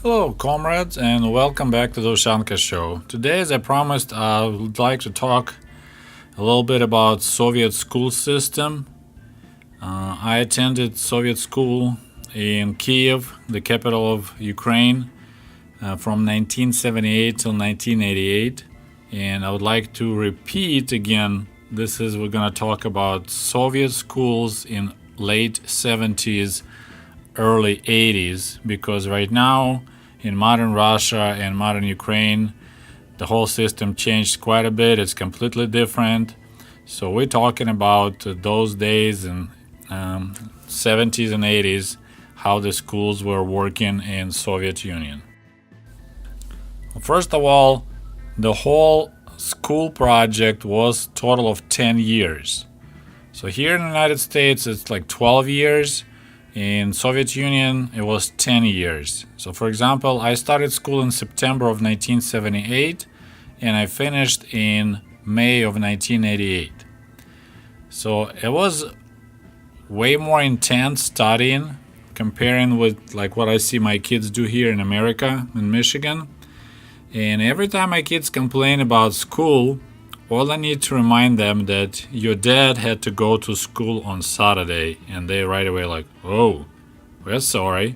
Hello, comrades, and welcome back to the Ushanka show. Today, as I promised, I would like to talk a little bit about Soviet school system. I attended Soviet school in Kiev, the capital of Ukraine, from 1978 till 1988, and I would like to repeat again. We're going to talk about Soviet schools in late 70s, early 80s, because right now in modern Russia and modern Ukraine, the whole system changed quite a bit. It's completely different. So we're talking about those days in 70s and 80s, how the schools were working in Soviet Union. First of all, the whole school project was total of 10 years. So here in the United States, it's like 12 years. In Soviet Union, it was 10 years. So for example, I started school in September of 1978 and I finished in May of 1988. So it was way more intense studying comparing with like what I see my kids do here in America, in Michigan. And every time my kids complain about school, all I need to remind them that your dad had to go to school on Saturday, and they right away like, oh, we're sorry.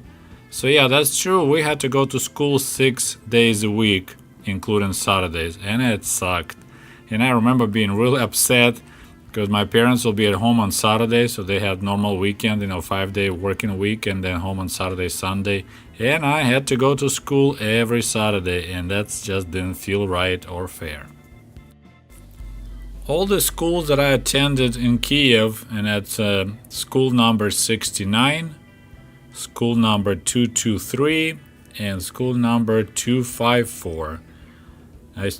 So yeah, that's true. We had to go to school 6 days a week, including Saturdays, and it sucked. And I remember being really upset because my parents will be at home on Saturday, so they had normal weekend, 5-day working week, and then home on Saturday, Sunday. And I had to go to school every Saturday, and that just didn't feel right or fair. All the schools that I attended in Kiev, and that's school number 69, school number 223, and school number 254. I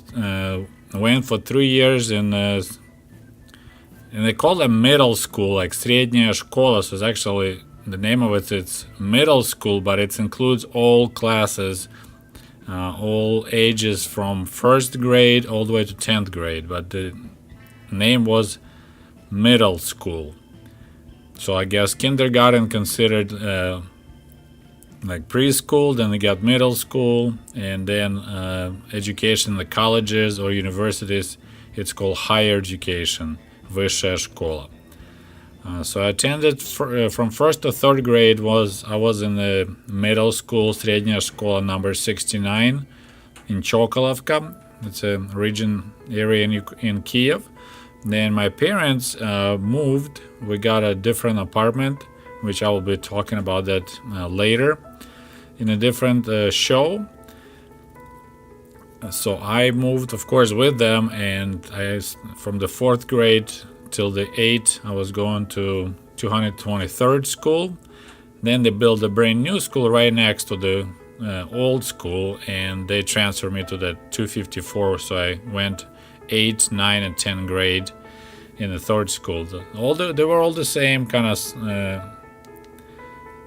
went for 3 years in, and they call it middle school, like Sredняя школа. So it's actually, the name of it's middle school, but it includes all classes, all ages from first grade all the way to 10th grade. But the name was middle school. So I guess kindergarten considered like preschool, then they got middle school, and then education in the colleges or universities, it's called higher education, высшая школа. So I attended from first to third grade. I was in the middle school, Sredняя школа number 69 in Chokolovka. It's a region area in Kiev. Then my parents moved. We got a different apartment, which I will be talking about that later in a different show. So I moved, of course, with them, and from the 4th grade till the 8th, I was going to 223rd school. Then they built a brand new school right next to the old school, and they transferred me to the 254. So I went 8, 9, and 10th grade in the 3rd school. They were all the same kind of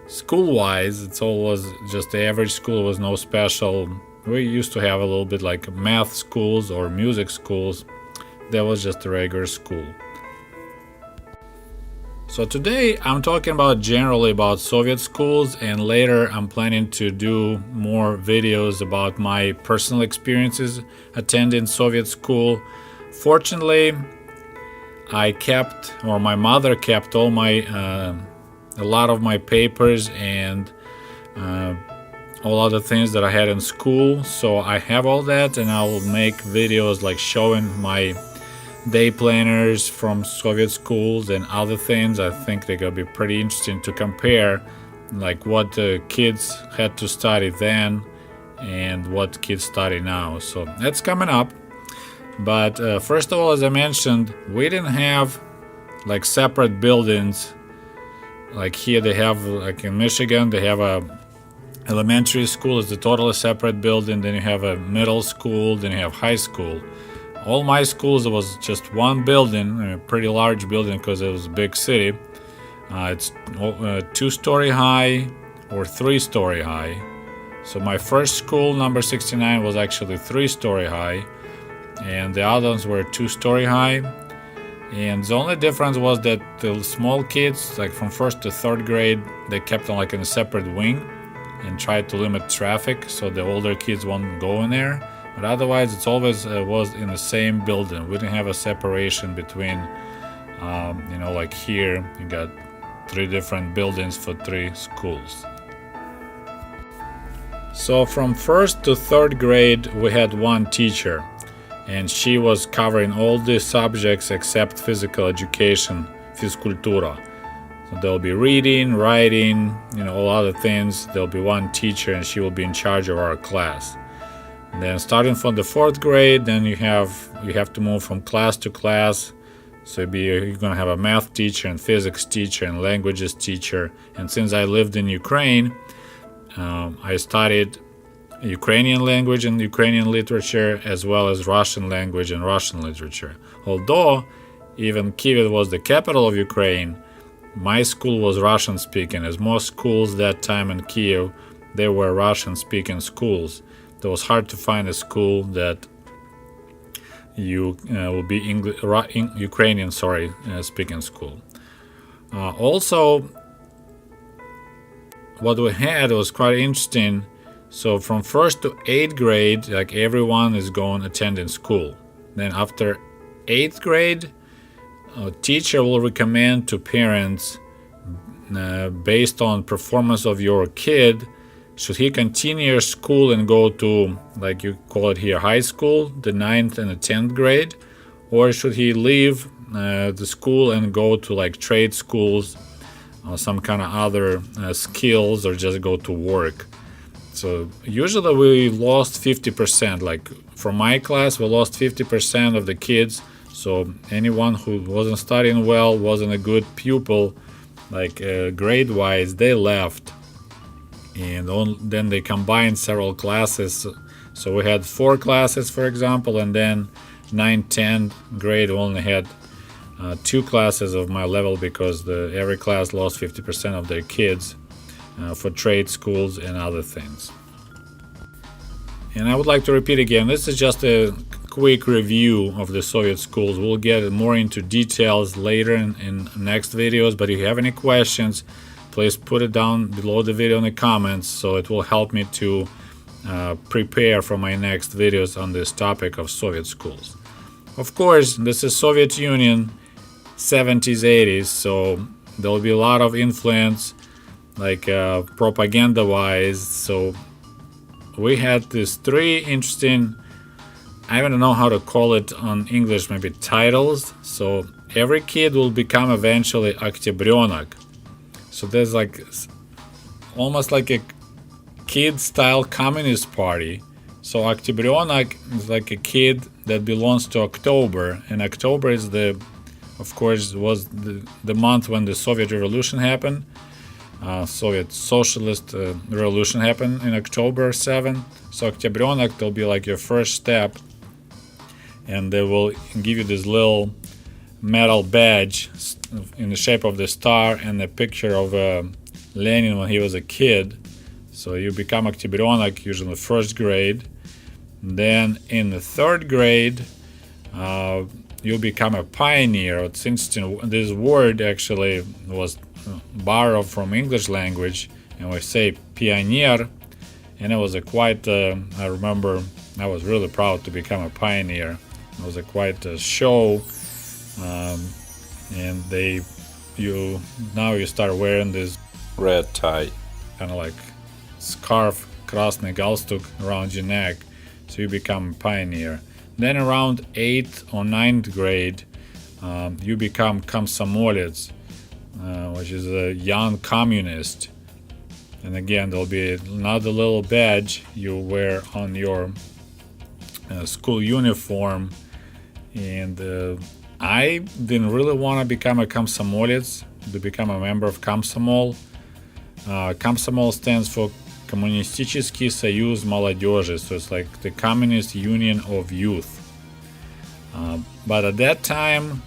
school-wise. It all was just the average school. It was no special. We used to have a little bit like math schools or music schools. That was just a regular school. So today I'm talking about generally about Soviet schools, and later I'm planning to do more videos about my personal experiences attending Soviet school. Fortunately, my mother kept all a lot of my papers and all other things that I had in school. So I have all that, and I will make videos like showing my day planners from Soviet schools and other things. I think they're gonna be pretty interesting to compare, like what the kids had to study then and what kids study now. So that's coming up. But first of all, as I mentioned, we didn't have like separate buildings. Like here they have, like in Michigan, they have a elementary school. It's a totally separate building. Then you have a middle school. Then you have high school. All my schools, it was just one building, a pretty large building because it was a big city. It's 2-story high or 3-story high. So my first school, number 69, was actually 3-story high, and the others were 2-story high. And the only difference was that the small kids, like from 1st to 3rd grade, they kept them like in a separate wing. and try to limit traffic so the older kids won't go in there. But otherwise, it's always was in the same building. We didn't have a separation between, like here, you got 3 different buildings for 3 schools. So from 1st to 3rd grade, we had 1 teacher, and she was covering all the subjects except physical education, физкультура. So there'll be reading, writing, all other things. There'll be 1 teacher, and she will be in charge of our class. And then starting from the 4th grade, then you have to move from class to class. So you're gonna have a math teacher and physics teacher and languages teacher. And since I lived in Ukraine, I studied Ukrainian language and Ukrainian literature, as well as Russian language and Russian literature. Although even Kyiv was the capital of Ukraine, my school was Russian speaking, as most schools that time in Kyiv, they were Russian speaking schools. It was hard to find a school that will be Ukrainian speaking school. Also, what we had was quite interesting. So from 1st to 8th grade, like everyone is attending school. Then after 8th grade, a teacher will recommend to parents, based on performance of your kid, should he continue school and go to, like you call it here, high school, the 9th and the 10th grade, or should he leave the school and go to like trade schools or some kind of other skills, or just go to work. So usually we lost 50%. Like from my class, we lost 50% of the kids. So anyone who wasn't studying well, wasn't a good pupil, like grade-wise, they left. And then they combined several classes. So we had 4 classes, for example, and then 9th, 10th grade only had 2 classes of my level, because every class lost 50% of their kids for trade schools and other things. And I would like to repeat again, this is just a quick review of the Soviet schools. We'll get more into details later in next videos, but if you have any questions, please put it down below the video in the comments, so it will help me to prepare for my next videos on this topic of Soviet schools. Of course, this is Soviet Union, 70s, 80s, so there will be a lot of influence, like propaganda-wise. So we had these 3 interesting, I don't know how to call it on English, maybe titles. So every kid will become eventually Октябрёнок. So there's like almost like a kid-style communist party. So Октябрёнок is like a kid that belongs to October, and October is was the month when the Soviet Revolution happened. Soviet Socialist Revolution happened in October 7. So Октябрёнок will be like your first step, and they will give you this little metal badge in the shape of the star and a picture of Lenin when he was a kid. So you become Октябрёнок usually in the 1st grade. Then in the 3rd grade, you become a pioneer. It's interesting, this word actually was borrowed from English language, and we say pioneer, and it was a quite, I remember I was really proud to become a pioneer. It was quite a show, and now you start wearing this red tie, kind of like scarf, krasny galstuk around your neck, so you become a pioneer. Then around 8th or 9th grade, you become komsomolets, which is a young communist. And again, there'll be another little badge you wear on your school uniform. And I didn't really want to become a komsomolets, to become a member of Komsomol. Komsomol stands for Коммунистический союз молодежи, so it's like the Communist Union of Youth. But at that time,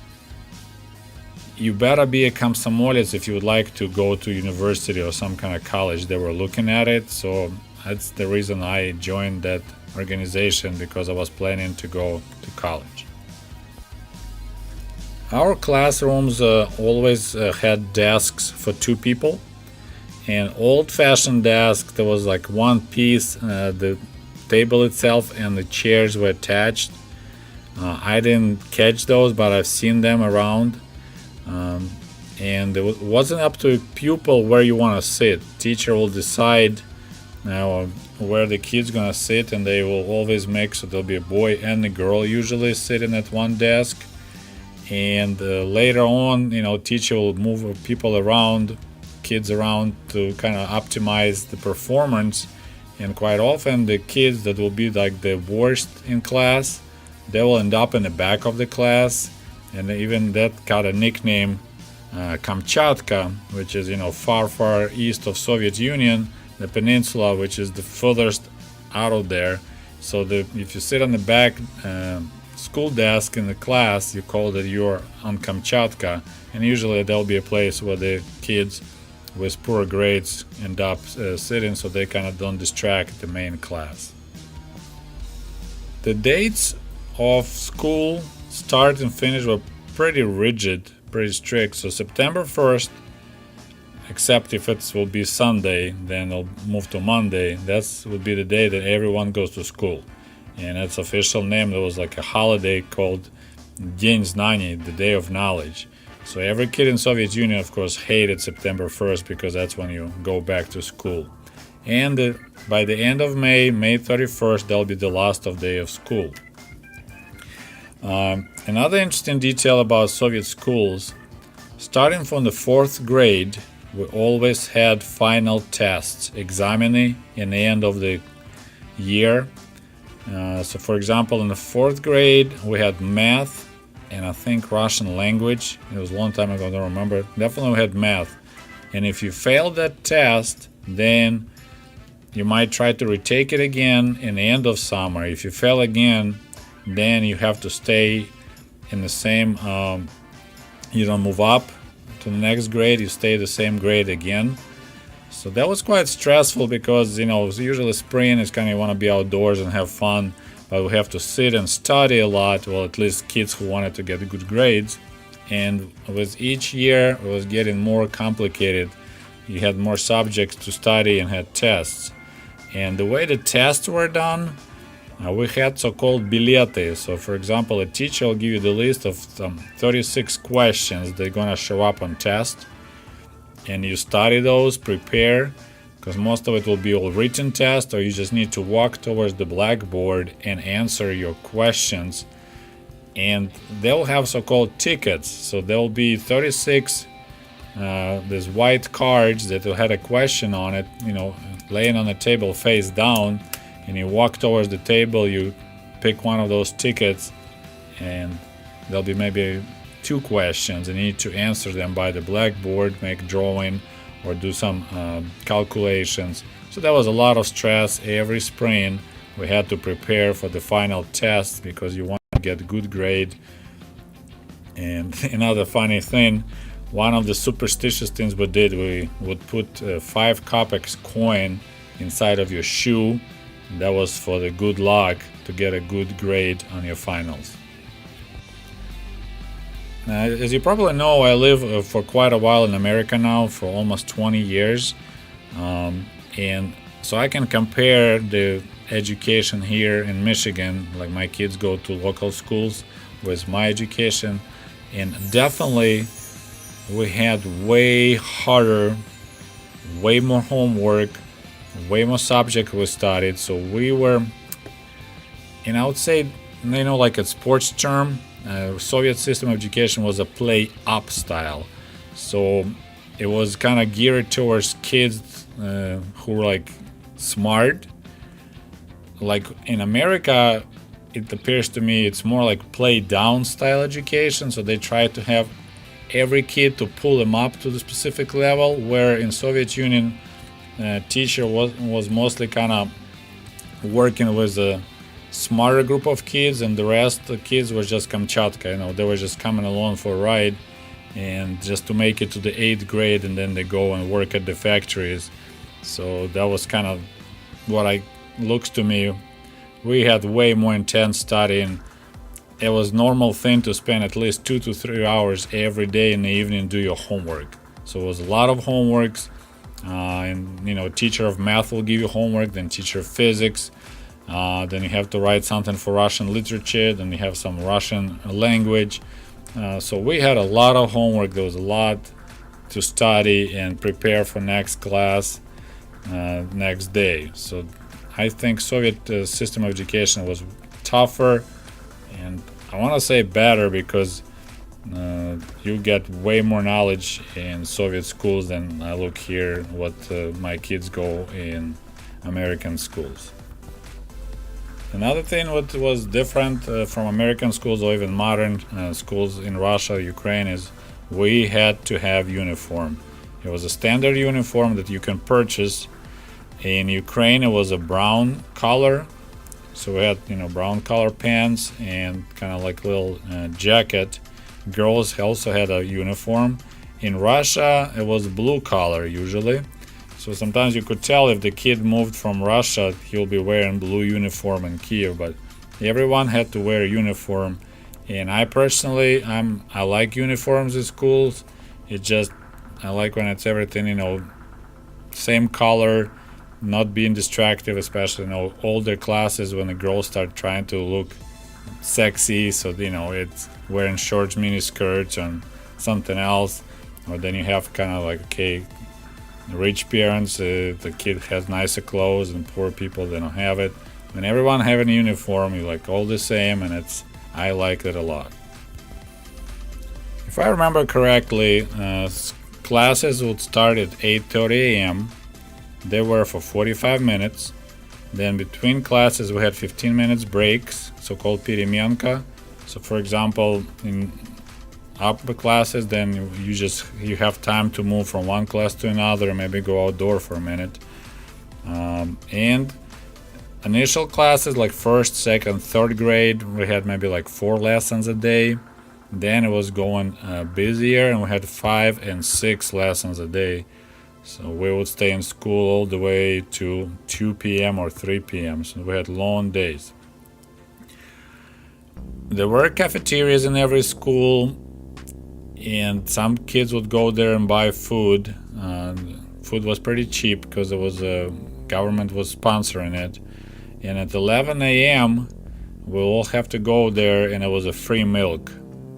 you better be a komsomolets if you would like to go to university or some kind of college. They were looking at it, so that's the reason I joined that organization, because I was planning to go to college. Our classrooms always had desks for 2 people, an old-fashioned desk. There was like one piece, the table itself and the chairs were attached. I didn't catch those, but I've seen them around. And it wasn't up to a pupil where you want to sit. Teacher will decide where the kid's gonna sit, and they will always make so there'll be a boy and a girl usually sitting at one desk. And later on, teacher will move people around, kids around, to kind of optimize the performance. And quite often the kids that will be like the worst in class, they will end up in the back of the class. And even that got a nickname, Kamchatka, which is far east of Soviet Union, the peninsula, which is the furthest out of there. So if you sit on the back school desk in the class, you call that you're on Kamchatka, and usually there'll be a place where the kids with poor grades end up sitting, so they kind of don't distract the main class. The dates of school start and finish were pretty rigid, pretty strict. So September 1st, except if it will be Sunday, then it'll move to Monday. That would be the day that everyone goes to school. And its official name, there was like a holiday called День знаний, the Day of Knowledge. So every kid in Soviet Union, of course, hated September 1st because that's when you go back to school. And by the end of May 31st, that'll be the last day of school. Another interesting detail about Soviet schools, starting from the 4th grade, we always had final tests, examining in the end of the year. So for example, in the 4th grade, we had math and I think Russian language. It was a long time ago, I don't remember. Definitely we had math. And if you failed that test, then you might try to retake it again in the end of summer. If you fail again, then you have to stay in the same, you don't move up to the next grade, you stay the same grade again. So that was quite stressful because, usually spring is kind of, you want to be outdoors and have fun, but we have to sit and study a lot, well, at least kids who wanted to get good grades. And with each year, it was getting more complicated. You had more subjects to study and had tests. And the way the tests were done, we had so-called bilety. So for example, a teacher will give you the list of 36 questions that are going to show up on test. And you study those, prepare, because most of it will be all written test, or you just need to walk towards the blackboard and answer your questions. And they'll have so-called tickets. So there'll be 36 these white cards that will have a question on it, laying on the table face down. And you walk towards the table, you pick one of those tickets, and there'll be maybe 2 questions, and you need to answer them by the blackboard, make drawing, or do some calculations. So that was a lot of stress. Every spring we had to prepare for the final test because you want to get a good grade. And another funny thing, one of the superstitious things we did, we would put 5 kopecks coin inside of your shoe. That was for the good luck to get a good grade on your finals. Now, as you probably know, I live for quite a while in America now, for almost 20 years. And so I can compare the education here in Michigan, like my kids go to local schools, with my education. And definitely we had way harder, way more homework, way more subject we studied. So we were, and I would say, like a sports term, Soviet system of education was a play up style. So it was kind of geared towards kids who were like smart. Like in America, it appears to me it's more like play down style education. So they try to have every kid to pull them up to the specific level, where in Soviet Union, teacher was mostly kind of working with a smarter group of kids, and the rest of the kids were just Kamchatka. They were just coming along for a ride, and just to make it to the 8th grade, and then they go and work at the factories. So that was kind of what looks to me. We had way more intense studying. It was normal thing to spend at least 2 to 3 hours every day in the evening do your homework. So it was a lot of homeworks. And teacher of math will give you homework, then teacher of physics, then you have to write something for Russian literature, then you have some Russian language. So we had a lot of homework. There was a lot to study and prepare for next class next day. So I think Soviet system of education was tougher, and I want to say better, because you get way more knowledge in Soviet schools than I look here what my kids go in American schools. Another thing what was different from American schools or even modern schools in Russia, Ukraine, is we had to have uniform. It was a standard uniform that you can purchase. In Ukraine, it was a brown color, so we had brown color pants and kind of like little jacket. Girls also had a uniform. In Russia, it was blue color usually. So sometimes you could tell if the kid moved from Russia, he'll be wearing blue uniform in Kiev. But everyone had to wear a uniform. And I personally, I like uniforms in schools. I like when it's everything, same color, not being distractive, especially older classes when the girls start trying to look sexy. So it's wearing short mini skirts and something else. Or then you have kind of like, okay, rich parents, the kid has nicer clothes, and poor people, they don't have it. When everyone having a uniform, you like all the same, and I like it a lot. If I remember correctly, classes would start at 8:30 a.m. They were for 45 minutes. Then between classes we had 15 minutes breaks, so-called peremenka. So for example, in upper classes, then you have time to move from one class to another, maybe go outdoor for a minute. And initial classes like first, second, third grade, we had maybe like 4 lessons a day. Then it was going busier, and we had 5 and 6 lessons a day. So we would stay in school all the way to 2 p.m. or 3 p.m. So we had long days. There were cafeterias in every school, and some kids would go there and buy food. Food was pretty cheap because it was government was sponsoring it. And at 11 a.m. we'll all have to go there, and it was a free milk.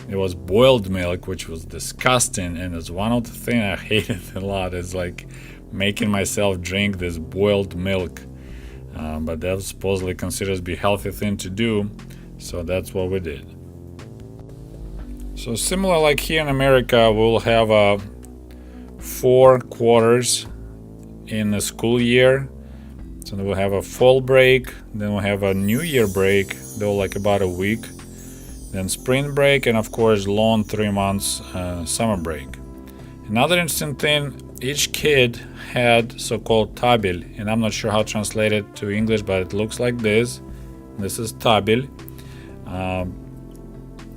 It was boiled milk, which was disgusting, and it's one of the things I hated a lot, is like making myself drink this boiled milk. But that was supposedly considered to be a healthy thing to do, so that's what we did. So similar like here in America, we'll have 4 quarters in the school year. So we'll have a fall break, then we'll have a New Year break, though like about a week. Then spring break, and of course long 3 months summer break. Another interesting thing, each kid had so-called tabel, and I'm not sure how to translate it to English, but it looks like this. This is tabel.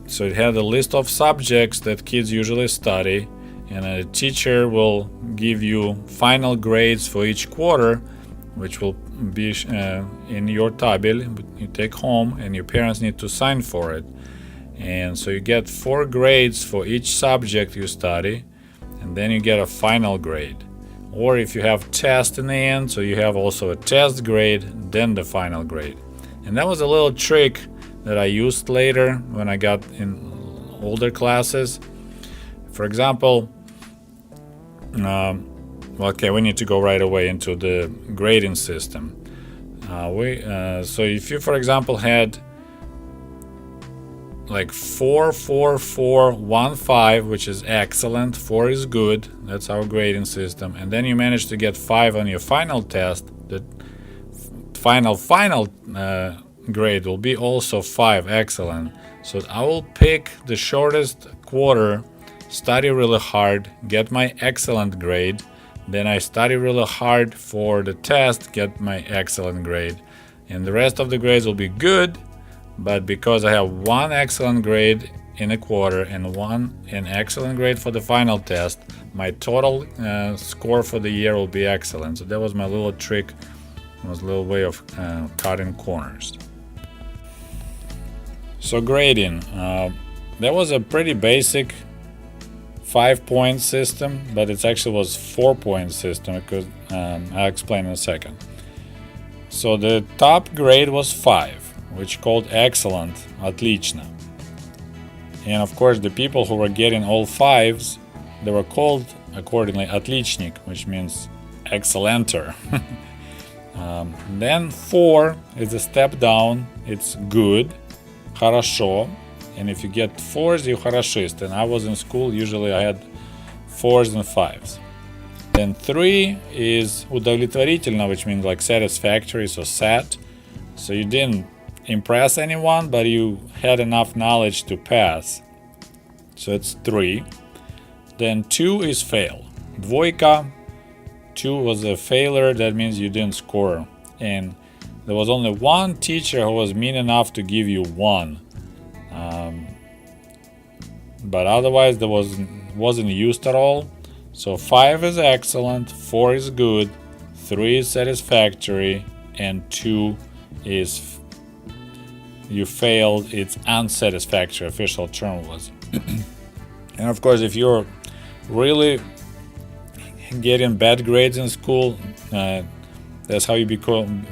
So it had a list of subjects that kids usually study, and a teacher will give you final grades for each quarter, which will be in your tabel. You take home, and your parents need to sign for it. And so you get 4 grades for each subject you study, and then you get a final grade. Or if you have tests in the end, so you have also a test grade, then the final grade. And that was a little trick that I used later when I got in older classes. For example, we need to go right away into the grading system. So if you, for example, had like 4, 4, 4, 1, 5, which is excellent. 4 is good. That's our grading system. And then you manage to get 5 on your final test. The final grade will be also 5, excellent. So I will pick the shortest quarter, study really hard, get my excellent grade. Then I study really hard for the test, get my excellent grade. And the rest of the grades will be good. But because I have 1 excellent grade in a quarter and 1 excellent grade for the final test, my total score for the year will be excellent. So that was my little trick. It was a little way of cutting corners. So grading, that was a pretty basic 5-point system, but it actually was 4-point system because I'll explain in a second. So the top grade was 5, which called excellent, отлично. And of course, the people who were getting all 5s, they were called accordingly отличник, which means excellenter. Then 4 is a step down. It's good, хорошо. And if you get 4s, you're хорошист. And I was in school, usually I had 4s and 5s. Then 3 is удовлетворительно, which means like satisfactory, so sat. So you didn't impress anyone, but you had enough knowledge to pass. So it's 3. Then 2 is fail. Двойка. 2 was a failure, that means you didn't score. And there was only one teacher who was mean enough to give you 1. But otherwise there wasn't used at all. So 5 is excellent, 4 is good, 3 is satisfactory, and 2 is you failed. It's unsatisfactory, official term was. And of course, if you're really getting bad grades in school, that's how you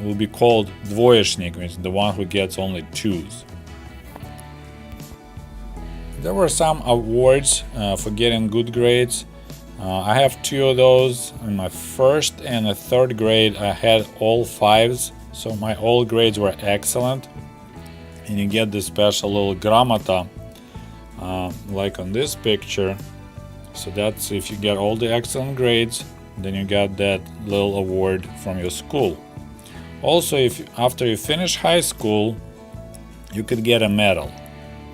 will be called двоечник, which is the one who gets only 2s. There were some awards for getting good grades. I have 2 of those. In my 1st and 3rd grade, I had all 5s, so my all grades were excellent. And you get this special little gramota, like on this picture. So that's if you get all the excellent grades, then you got that little award from your school. Also, if after you finish high school, you could get a medal.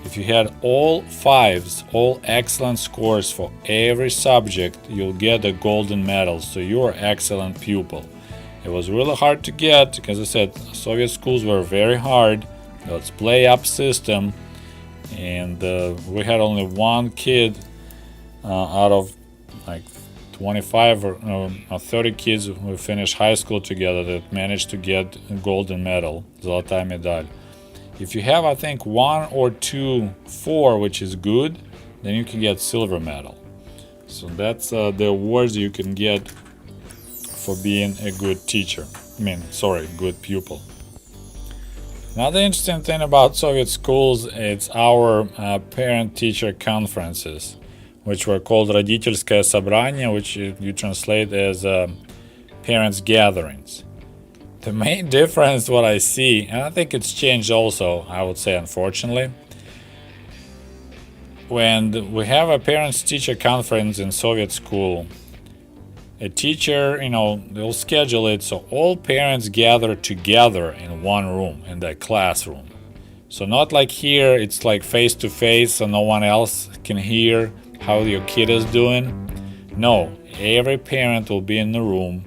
If you had all 5s, all excellent scores for every subject, you'll get a golden medal, so you're an excellent pupil. It was really hard to get, because I said, Soviet schools were very hard. It's play-up system, and we had only one kid out of like 25 or 30 kids who finished high school together that managed to get a golden medal, золотая медаль. If you have, I think, 1 or 2, 4, which is good, then you can get silver medal. So that's the awards you can get for being a good teacher. Good pupil. Another interesting thing about Soviet schools, it's our parent-teacher conferences, which were called родительское собрание, which you translate as parents' gatherings. The main difference, what I see, and I think it's changed also, I would say, unfortunately, when we have a parents-teacher conference in Soviet school, a teacher, they'll schedule it so all parents gather together in one room, in that classroom. So not like here, it's like face-to-face, so no one else can hear how your kid is doing. No, every parent will be in the room,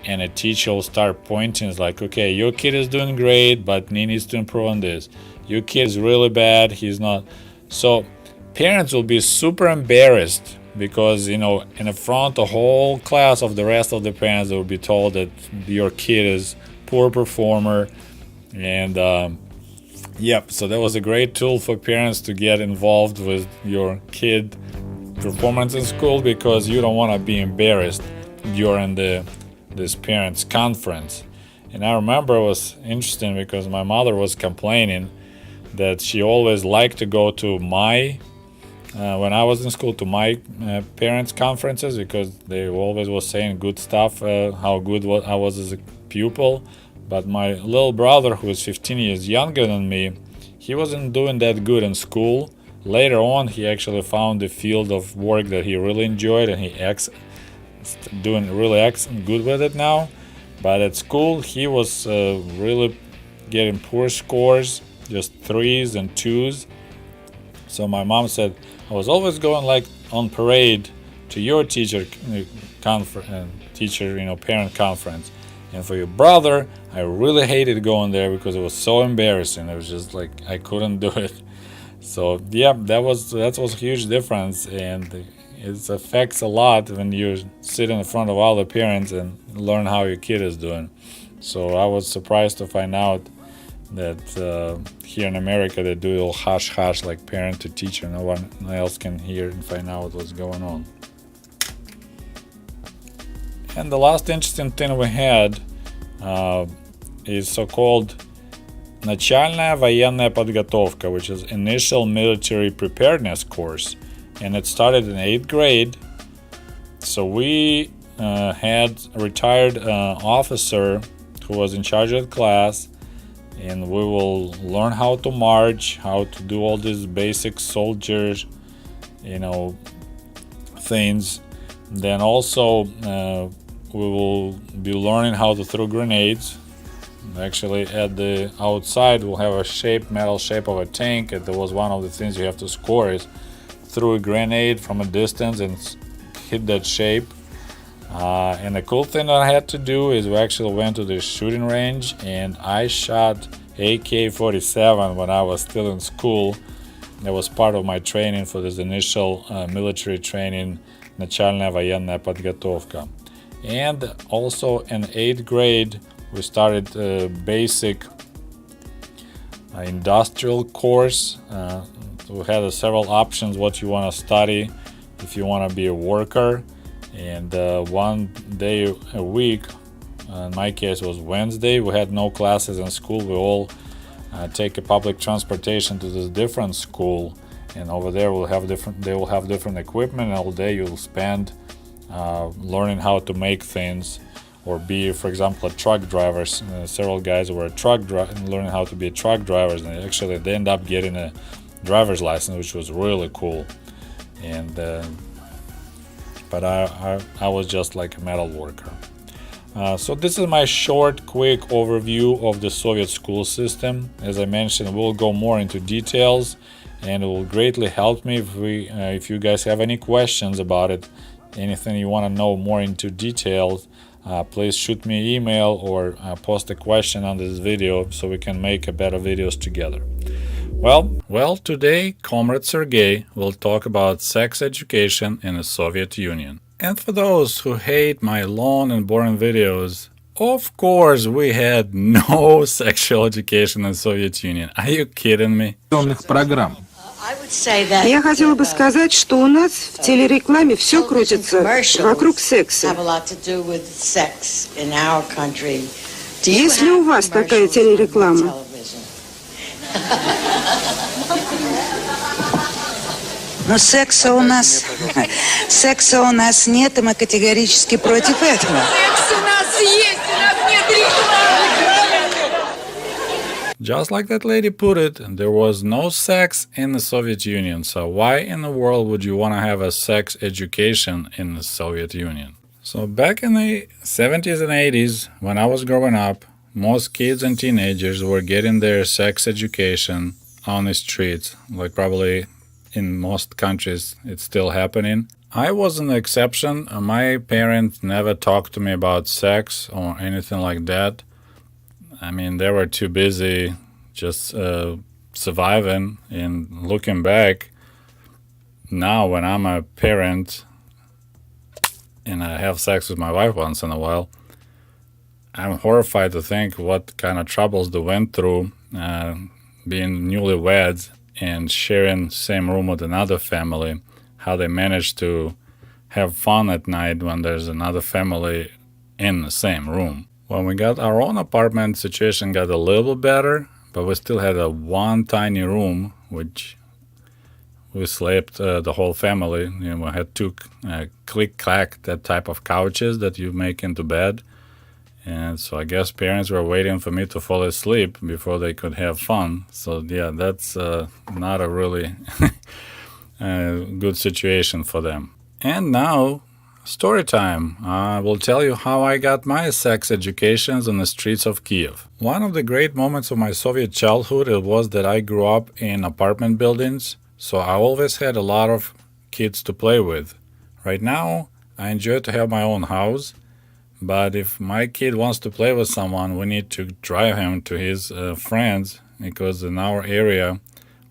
and a teacher will start pointing. It's like, okay, your kid is doing great, but he needs to improve on this. Your kid is really bad, he's not. So parents will be super embarrassed because, in the front, the whole class of the rest of the parents will be told that your kid is poor performer. And so that was a great tool for parents to get involved with your kid performance in school, because you don't want to be embarrassed during this parents conference. And I remember it was interesting because my mother was complaining that she always liked to go to my when I was in school, to my parents conferences, because they always was saying good stuff, how good I was as a pupil. But my little brother, who is 15 years younger than me, he wasn't doing that good in school. Later on, he actually found a field of work that he really enjoyed, and he's doing really good with it now. But at school, he was really getting poor scores, just 3s and 2s. So my mom said, I was always going like on parade to your teacher parent conference. And for your brother, I really hated going there because it was so embarrassing. It was just like I couldn't do it. So that was a huge difference, and it affects a lot when you sit in front of other parents and learn how your kid is doing. So I was surprised to find out that here in America they do all hush hush, like parent to teacher. No one else can hear and find out what's going on. And the last interesting thing we had is so-called Начальная военная подготовка, which is initial military preparedness course, and it started in 8th grade. So we had a retired officer who was in charge of the class, and we will learn how to march, how to do all these basic soldier, things. Then also we will be learning how to throw grenades. Actually, at the outside we'll have a metal shape of a tank, and that was one of the things you have to score, is throw a grenade from a distance and hit that shape. And the cool thing that I had to do is we actually went to the shooting range, and I shot AK-47 when I was still in school. That was part of my training for this initial military training, Начальная военная подготовка. And also in 8th grade we started a basic industrial course. We had several options what you want to study if you want to be a worker. And one day a week, in my case was Wednesday, we had no classes in school. We all take a public transportation to this different school, and over there they will have different equipment, and all day you'll spend learning how to make things, or be, for example, a truck driver. Several guys were learning how to be truck drivers, and actually they end up getting a driver's license, which was really cool. And but I was just like a metal worker. So this is my short, quick overview of the Soviet school system. As I mentioned, we'll go more into details, and it will greatly help me if you guys have any questions about it, anything you want to know more into details. Please shoot me an email or post a question on this video so we can make a better videos together. Well, today Comrade Sergey will talk about sex education in the Soviet Union. And for those who hate my long and boring videos, of course we had no sexual education in the Soviet Union. Are you kidding me? Программ. Я хотела бы сказать, что у нас в телерекламе все крутится вокруг секса. Есть ли у вас такая телереклама? Но секса у нас нет, и мы категорически против этого. Секс у нас есть, у нас нет рекламы. Just like that lady put it, there was no sex in the Soviet Union. So why in the world would you want to have a sex education in the Soviet Union? So back in the 70s and 80s, when I was growing up, most kids and teenagers were getting their sex education on the streets, like probably in most countries it's still happening. I was an exception. My parents never talked to me about sex or anything like that. I mean, they were too busy just surviving. And looking back, now when I'm a parent and I have sex with my wife once in a while, I'm horrified to think what kind of troubles they went through being newlyweds and sharing same room with another family, how they managed to have fun at night when there's another family in the same room. When we got our own apartment, situation got a little better, but we still had one tiny room, which we slept the whole family. We had two click-clack, that type of couches that you make into bed. And so I guess parents were waiting for me to fall asleep before they could have fun. So yeah, that's not a really good situation for them. And now, story time. I will tell you how I got my sex educations on the streets of Kiev. One of the great moments of my Soviet childhood was that I grew up in apartment buildings, so I always had a lot of kids to play with. Right now, I enjoy to have my own house, but if my kid wants to play with someone, we need to drive him to his friends, because in our area,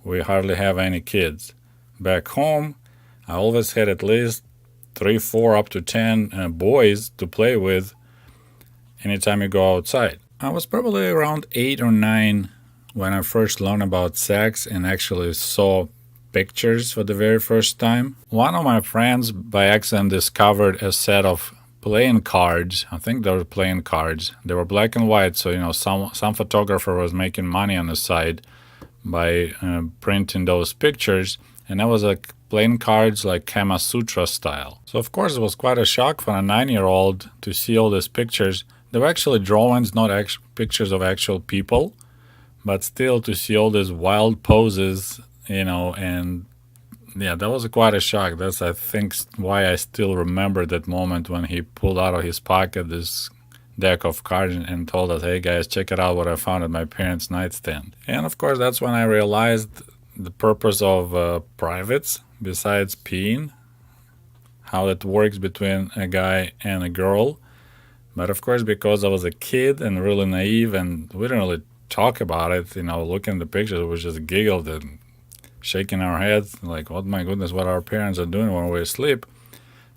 we hardly have any kids. Back home, I always had at least 3, 4, up to 10 boys to play with anytime you go outside. I was probably around 8 or 9 when I first learned about sex and actually saw pictures for the very first time. One of my friends by accident discovered a set of playing cards. I think they were playing cards. They were black and white, so some photographer was making money on the side by printing those pictures, and that was like playing cards like Kama Sutra style. So of course it was quite a shock for a 9-year-old to see all these pictures. They were actually drawings, not pictures of actual people, but still to see all these wild poses, and yeah, that was quite a shock. That's, I think, why I still remember that moment when he pulled out of his pocket this deck of cards and told us, hey guys, check it out what I found at my parents' nightstand. And of course, that's when I realized the purpose of privates, besides peeing, how it works between a guy and a girl. But of course, because I was a kid and really naive and we didn't really talk about it, looking at the pictures, we just giggled and shaking our heads like, oh my goodness, what our parents are doing when we're asleep.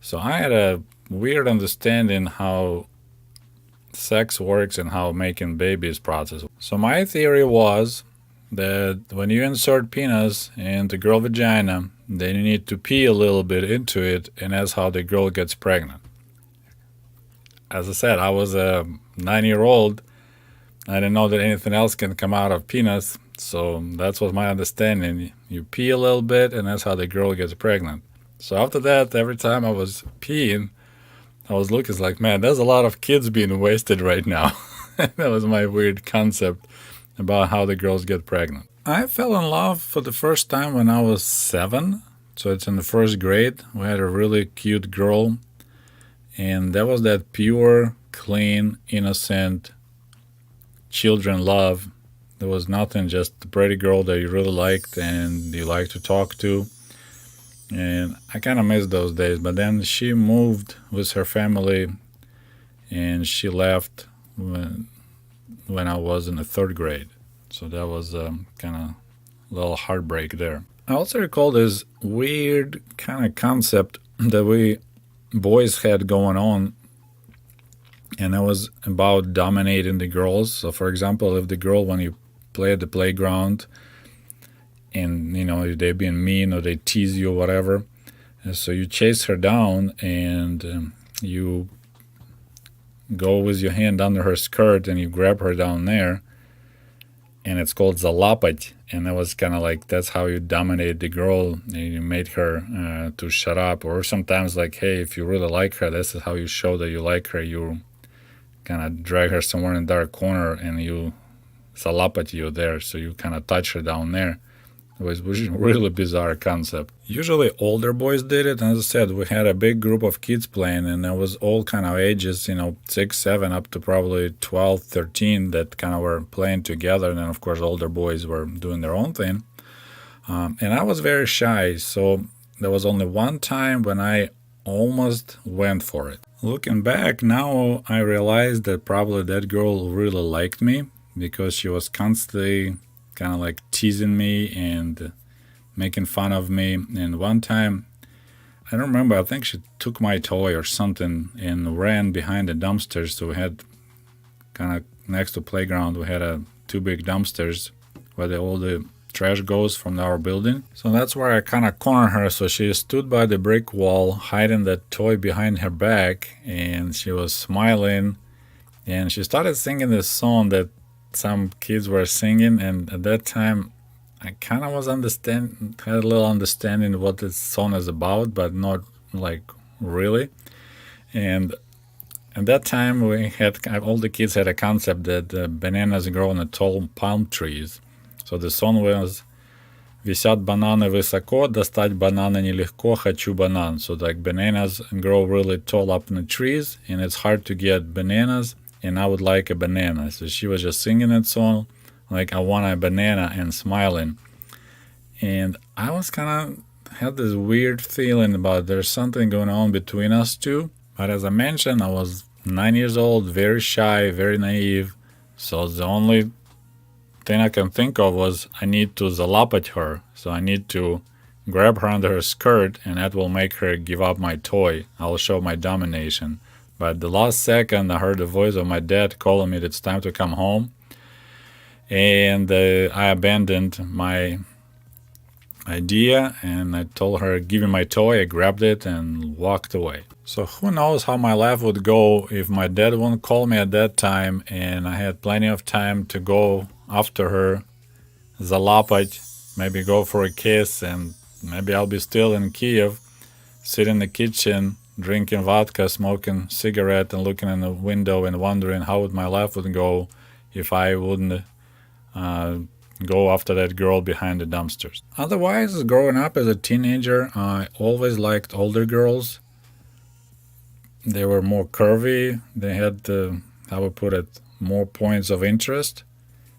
So I had a weird understanding how sex works and how making babies process. So my theory was that when you insert penis in the girl vagina, then you need to pee a little bit into it, and that's how the girl gets pregnant. As I said, I was a 9-year-old. I didn't know that anything else can come out of penis, so that's what my understanding. You pee a little bit, and that's how the girl gets pregnant. So after that, every time I was peeing, I was looking like, man, there's a lot of kids being wasted right now. That was my weird concept about how the girls get pregnant. I fell in love for the first time when I was 7. So it's in the first grade. We had a really cute girl. And that was that pure, clean, innocent children love. There was nothing, just a pretty girl that you really liked and you liked to talk to. And I kind of miss those days. But then she moved with her family and she left when I was in the 3rd grade. So that was kind of a little heartbreak there. I also recall this weird kind of concept that we boys had going on, and it was about dominating the girls. So for example, if the girl, when you play at the playground and they being mean or they tease you or whatever, and so you chase her down and you go with your hand under her skirt and you grab her down there, and it's called zalapать, and that was kind of like, that's how you dominate the girl, and you made her to shut up. Or sometimes like, hey, if you really like her, this is how you show that you like her. You kind of drag her somewhere in a dark corner and you zalapать you there, so you kind of touch her down there. It was a really bizarre concept. Usually older boys did it, and as I said, we had a big group of kids playing, and it was all kind of ages, 6, 7, up to probably 12, 13, that kind of were playing together, and then of course older boys were doing their own thing. And I was very shy, so there was only one time when I almost went for it. Looking back now, I realized that probably that girl really liked me, because she was constantly kind of like teasing me and making fun of me. And one time, I don't remember, I think she took my toy or something and ran behind the dumpsters. So we had kind of next to playground, we had 2 big dumpsters where all the trash goes from our building. So that's where I kind of cornered her. So she stood by the brick wall, hiding that toy behind her back, and she was smiling. And she started singing this song that some kids were singing, and at that time I kind of had a little understanding what this song is about, but not like really. And at that time all the kids had a concept that bananas grow on the tall palm trees. So the song was «Висят бананы высоко, достать бананы нелегко, хочу банан». So like bananas grow really tall up in the trees, and it's hard to get bananas, and I would like a banana. So she was just singing that song like, I want a banana, and smiling. And I was kind of had this weird feeling about there's something going on between us two. But as I mentioned, I was 9 years old, very shy, very naive. So the only thing I can think of was I need to zalapать her. So I need to grab her under her skirt, and that will make her give up my toy. I'll show my domination. But the last second, I heard the voice of my dad calling me that it's time to come home. And I abandoned my idea, and I told her, give me my toy. I grabbed it and walked away. So who knows how my life would go if my dad wouldn't call me at that time and I had plenty of time to go after her, zalapать, maybe go for a kiss, and maybe I'll be still in Kiev, sitting in the kitchen, drinking vodka, smoking cigarette, and looking in the window and wondering how would my life would go if I wouldn't go after that girl behind the dumpsters. Otherwise, growing up as a teenager, I always liked older girls. They were more curvy. They had, I would put it, more points of interest.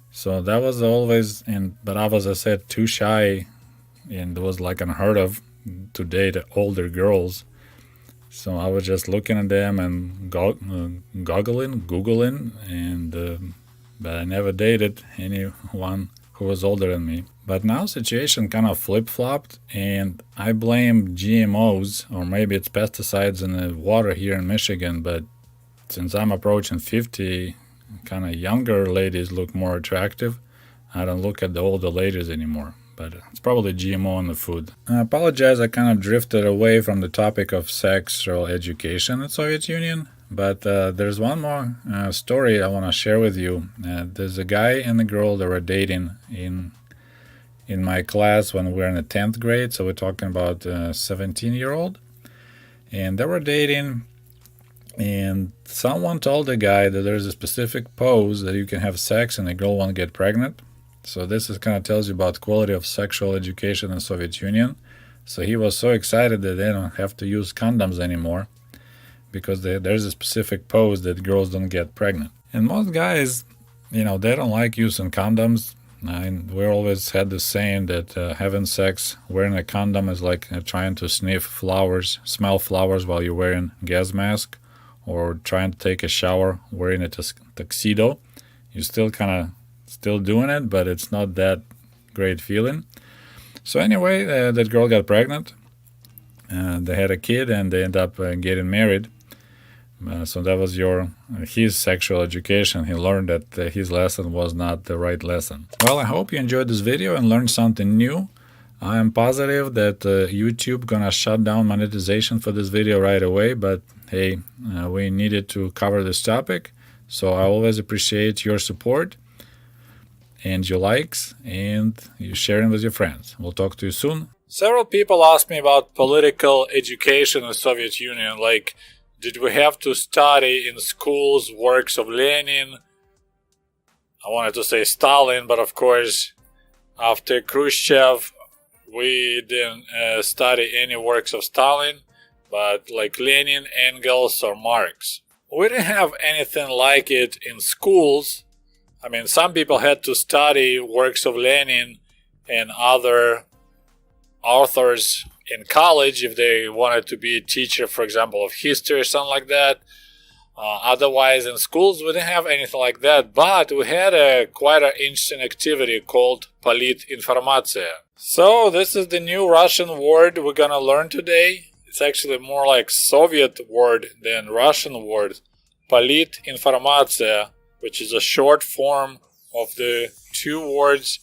So that was always, but I was, as I said, too shy, and it was like unheard of to date older girls. So I was just looking at them and googling, and but I never dated anyone who was older than me. But now situation kind of flip-flopped, and I blame GMOs, or maybe it's pesticides in the water here in Michigan, but since I'm approaching 50, kind of younger ladies look more attractive. I don't look at the older ladies anymore, but it's probably GMO in the food. I apologize, I kind of drifted away from the topic of sexual education in the Soviet Union, but there's one more story I want to share with you. There's a guy and a girl that were dating in my class when we were in the 10th grade, so we're talking about a 17-year-old, and they were dating, and someone told the guy that there's a specific pose that you can have sex and the girl won't get pregnant. So this is kind of tells you about quality of sexual education in the Soviet Union. So he was so excited that they don't have to use condoms anymore because there's a specific pose that girls don't get pregnant. And most guys, they don't like using condoms. We always had the saying that having sex wearing a condom is like trying to sniff flowers, smell flowers while you're wearing a gas mask, or trying to take a shower wearing a tuxedo. You're still doing it, but it's not that great feeling. So anyway, that girl got pregnant. They had a kid, and they ended up getting married. So that was his sexual education. He learned that his lesson was not the right lesson. Well, I hope you enjoyed this video and learned something new. I am positive that YouTube gonna shut down monetization for this video right away, but hey, we needed to cover this topic, so I always appreciate your support and your likes and you sharing with your friends. We'll talk to you soon. Several people asked me about political education in the Soviet Union, like, did we have to study in schools works of Lenin? I wanted to say Stalin, but of course, after Khrushchev, we didn't study any works of Stalin, but like Lenin, Engels, or Marx. We didn't have anything like it in schools. I mean, some people had to study works of Lenin and other authors in college if they wanted to be a teacher, for example, of history or something like that. Otherwise, in schools, we didn't have anything like that, but we had quite an interesting activity called politinformatsiya. So this is the new Russian word we're gonna learn today. It's actually more like Soviet word than Russian word. Politinformatsiya, which is a short form of the two words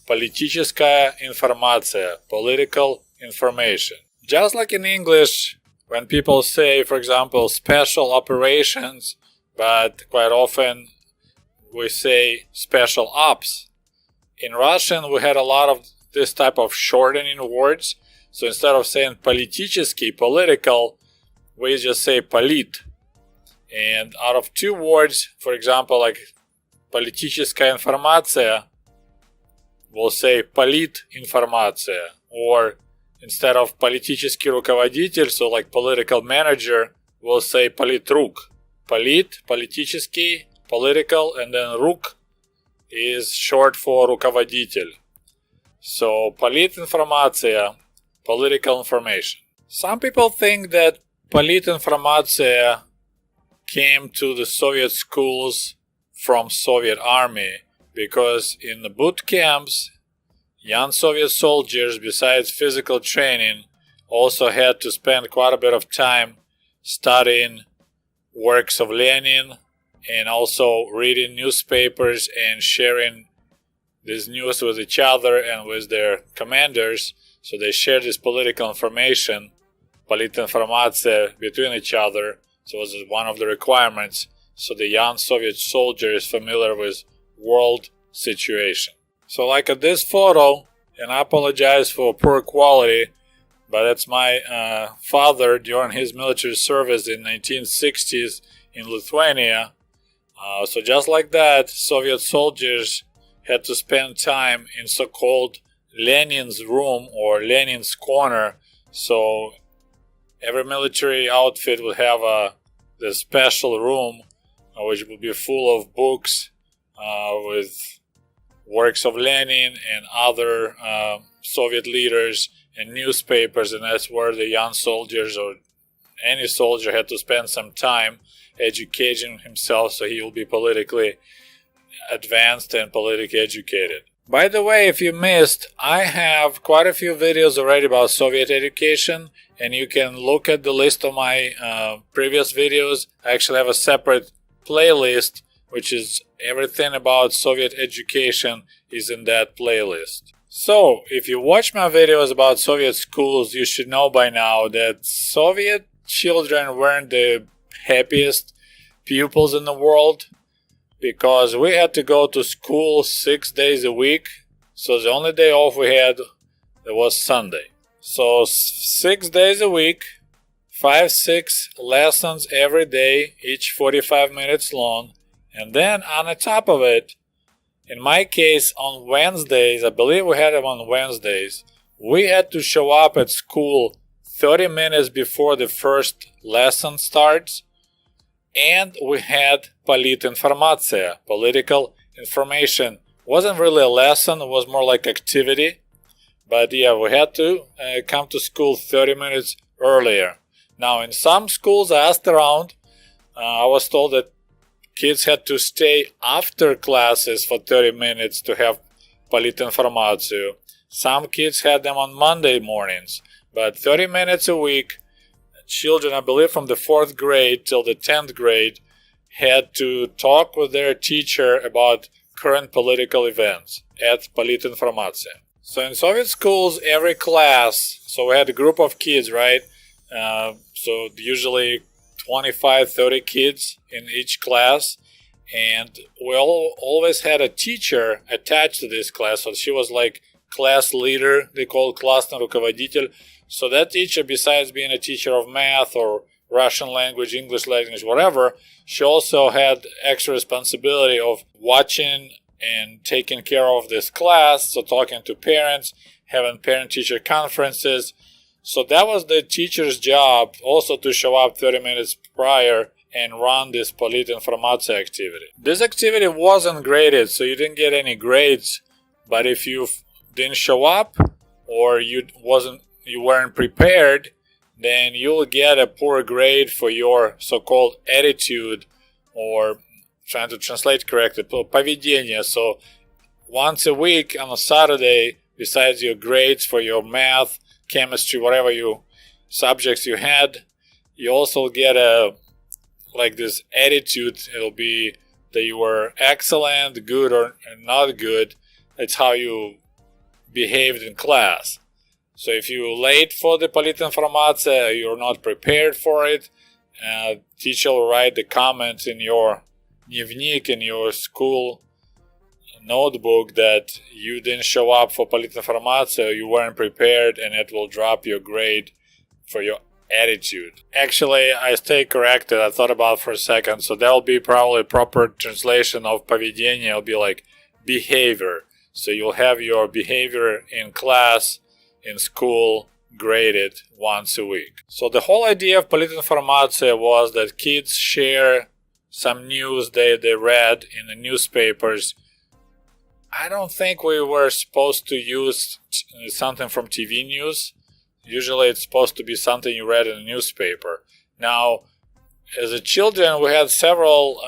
политическая информация, political information. Just like in English, when people say, for example, special operations, but quite often we say special ops. In Russian, we had a lot of this type of shortening words. So instead of saying политический, political, we just say polit. And out of two words, for example, like политическая информация, we'll say политинформация. Or instead of политический руководитель, so like political manager, we'll say политрук. Политический, political, and then рук is short for руководитель. So политинформация, political information. Some people think that политинформация came to the Soviet schools from Soviet army because in the boot camps, young Soviet soldiers, besides physical training, also had to spend quite a bit of time studying works of Lenin and also reading newspapers and sharing this news with each other and with their commanders. So they share this political information, politinformatsiya, between each other. So it was one of the requirements. So the young Soviet soldier is familiar with world situation. So like at this photo, and I apologize for poor quality, but that's my father during his military service in 1960s in Lithuania. So just like that, Soviet soldiers had to spend time in so-called Lenin's room or Lenin's corner. So every military outfit would have this special room which would be full of books with works of Lenin and other Soviet leaders and newspapers, and that's where the young soldiers or any soldier had to spend some time educating himself so he will be politically advanced and politically educated. By the way, if you missed, I have quite a few videos already about Soviet education, and you can look at the list of my previous videos. I actually have a separate playlist which is everything about Soviet education is in that playlist. So, if you watch my videos about Soviet schools, you should know by now that Soviet children weren't the happiest pupils in the world, because we had to go to school 6 days a week. So the only day off we had was Sunday. So 6 days a week, 5-6 lessons every day, each 45 minutes long. And then on the top of it, in my case on Wednesdays, I believe we had them on Wednesdays, we had to show up at school 30 minutes before the first lesson starts. And we had politinformatsiya, political information. Wasn't really a lesson, it was more like activity. But yeah, we had to come to school 30 minutes earlier. Now, in some schools I asked around, I was told that kids had to stay after classes for 30 minutes to have politinformatsiya. Some kids had them on Monday mornings, but 30 minutes a week. Children, I believe from the 4th grade till the 10th grade, had to talk with their teacher about current political events at politinformatsiya. So in Soviet schools, every class, so we had a group of kids, right? So usually 25, 30 kids in each class. And we always had a teacher attached to this class. So she was like class leader, they call классный руководитель. So that teacher, besides being a teacher of math or Russian language, English language, whatever, she also had extra responsibility of watching and taking care of this class, so talking to parents, having parent-teacher conferences. So that was the teacher's job, also to show up 30 minutes prior and run this politinformatsiya activity. This activity wasn't graded, so you didn't get any grades, but if you didn't show up or you weren't prepared, then you'll get a poor grade for your so-called attitude, or trying to translate correctly, поведение. So once a week on a Saturday, besides your grades for your math, chemistry, whatever subjects you had, you also get this attitude. It'll be that you were excellent, good, or not good. It's how you behaved in class. So if you're late for the politinformatsiya, you're not prepared for it, teacher will write the comments in your dnevnik, in your school notebook, that you didn't show up for politinformatsiya, you weren't prepared, and it will drop your grade for your attitude. Actually, I stay corrected. I thought about it for a second. So that will be probably a proper translation of поведение. It'll be like behavior. So you'll have your behavior in class, in school, graded once a week. So the whole idea of politinformatsiya was that kids share some news they read in the newspapers. I don't think we were supposed to use something from TV news. Usually it's supposed to be something you read in a newspaper. Now, as a children, we had several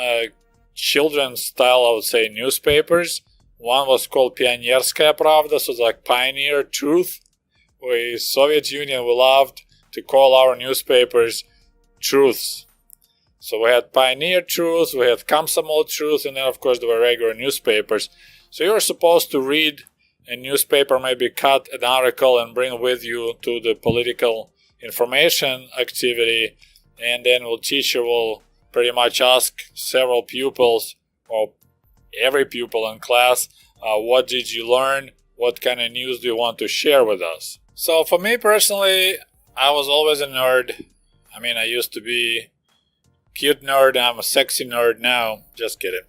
children's style, I would say, newspapers. One was called Pionierskaya Pravda, so it's like Pioneer Truth. Soviet Union, we loved to call our newspapers truths. So we had Pioneer Truth, we had Komsomol Truth, and then of course there were regular newspapers. So you're supposed to read a newspaper, maybe cut an article and bring with you to the political information activity, and then the teacher will pretty much ask several pupils, or every pupil in class, what did you learn? What kind of news do you want to share with us? So for me personally, I was always a nerd. I mean, I used to be cute nerd. I'm a sexy nerd now. Just kidding.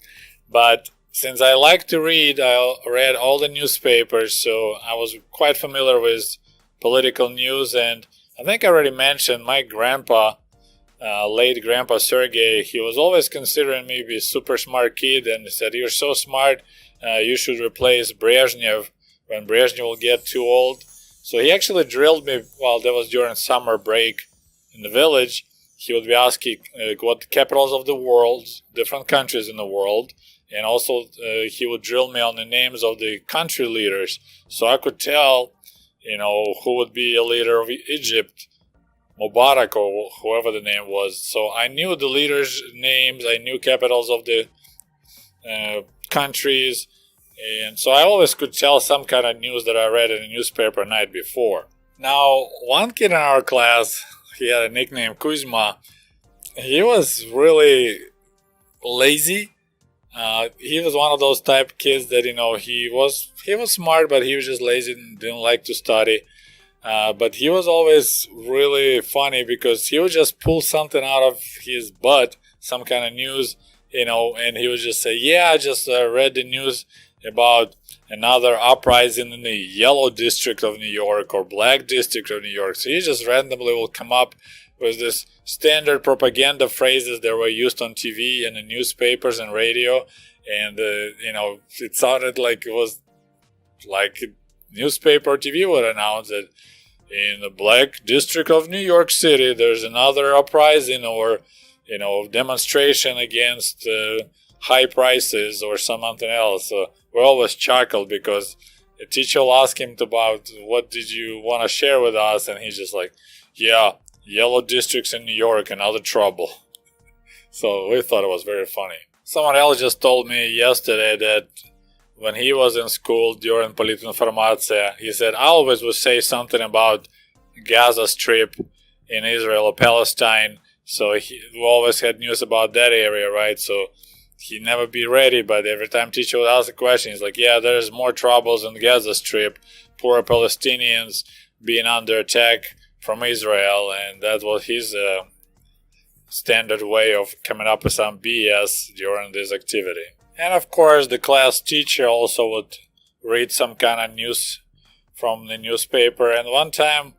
But since I like to read, I read all the newspapers, so I was quite familiar with political news. And I think I already mentioned my grandpa, late grandpa Sergey, he was always considering me to be a super smart kid, and he said, "You're so smart, you should replace Brezhnev when Brezhnev will get too old." So he actually drilled me while that was during summer break in the village. He would be asking what the capitals of the world, different countries in the world, and also he would drill me on the names of the country leaders, so I could tell, who would be a leader of Egypt, Mubarak or whoever the name was. So I knew the leaders' names, I knew capitals of the countries, and so I always could tell some kind of news that I read in a newspaper night before. Now, one kid in our class, he had a nickname Kuzma. He was really lazy. He was one of those type of kids that, he was smart, but he was just lazy and didn't like to study. But he was always really funny because he would just pull something out of his butt, some kind of news, and he would just say, "Yeah, I just read the news about another uprising in the yellow district of New York or black district of New York." So he just randomly will come up with this standard propaganda phrases that were used on TV and the newspapers and radio. And, it sounded like it was like newspaper TV would announce that in the black district of New York City, there's another uprising or, demonstration against high prices or something else. So we always chuckled because the teacher will ask him about what did you want to share with us, and he's just like, "Yeah, yellow districts in New York and other trouble." So we thought it was very funny. Someone else just told me yesterday that when he was in school during Politinformatia, he said, I always would say something about Gaza Strip in Israel or Palestine. So we always had news about that area, right? So he'd never be ready, but every time teacher would ask a question, he's like, "Yeah, there's more troubles in Gaza Strip, poor Palestinians being under attack from Israel," and that was his standard way of coming up with some BS during this activity. And of course, the class teacher also would read some kind of news from the newspaper. And one time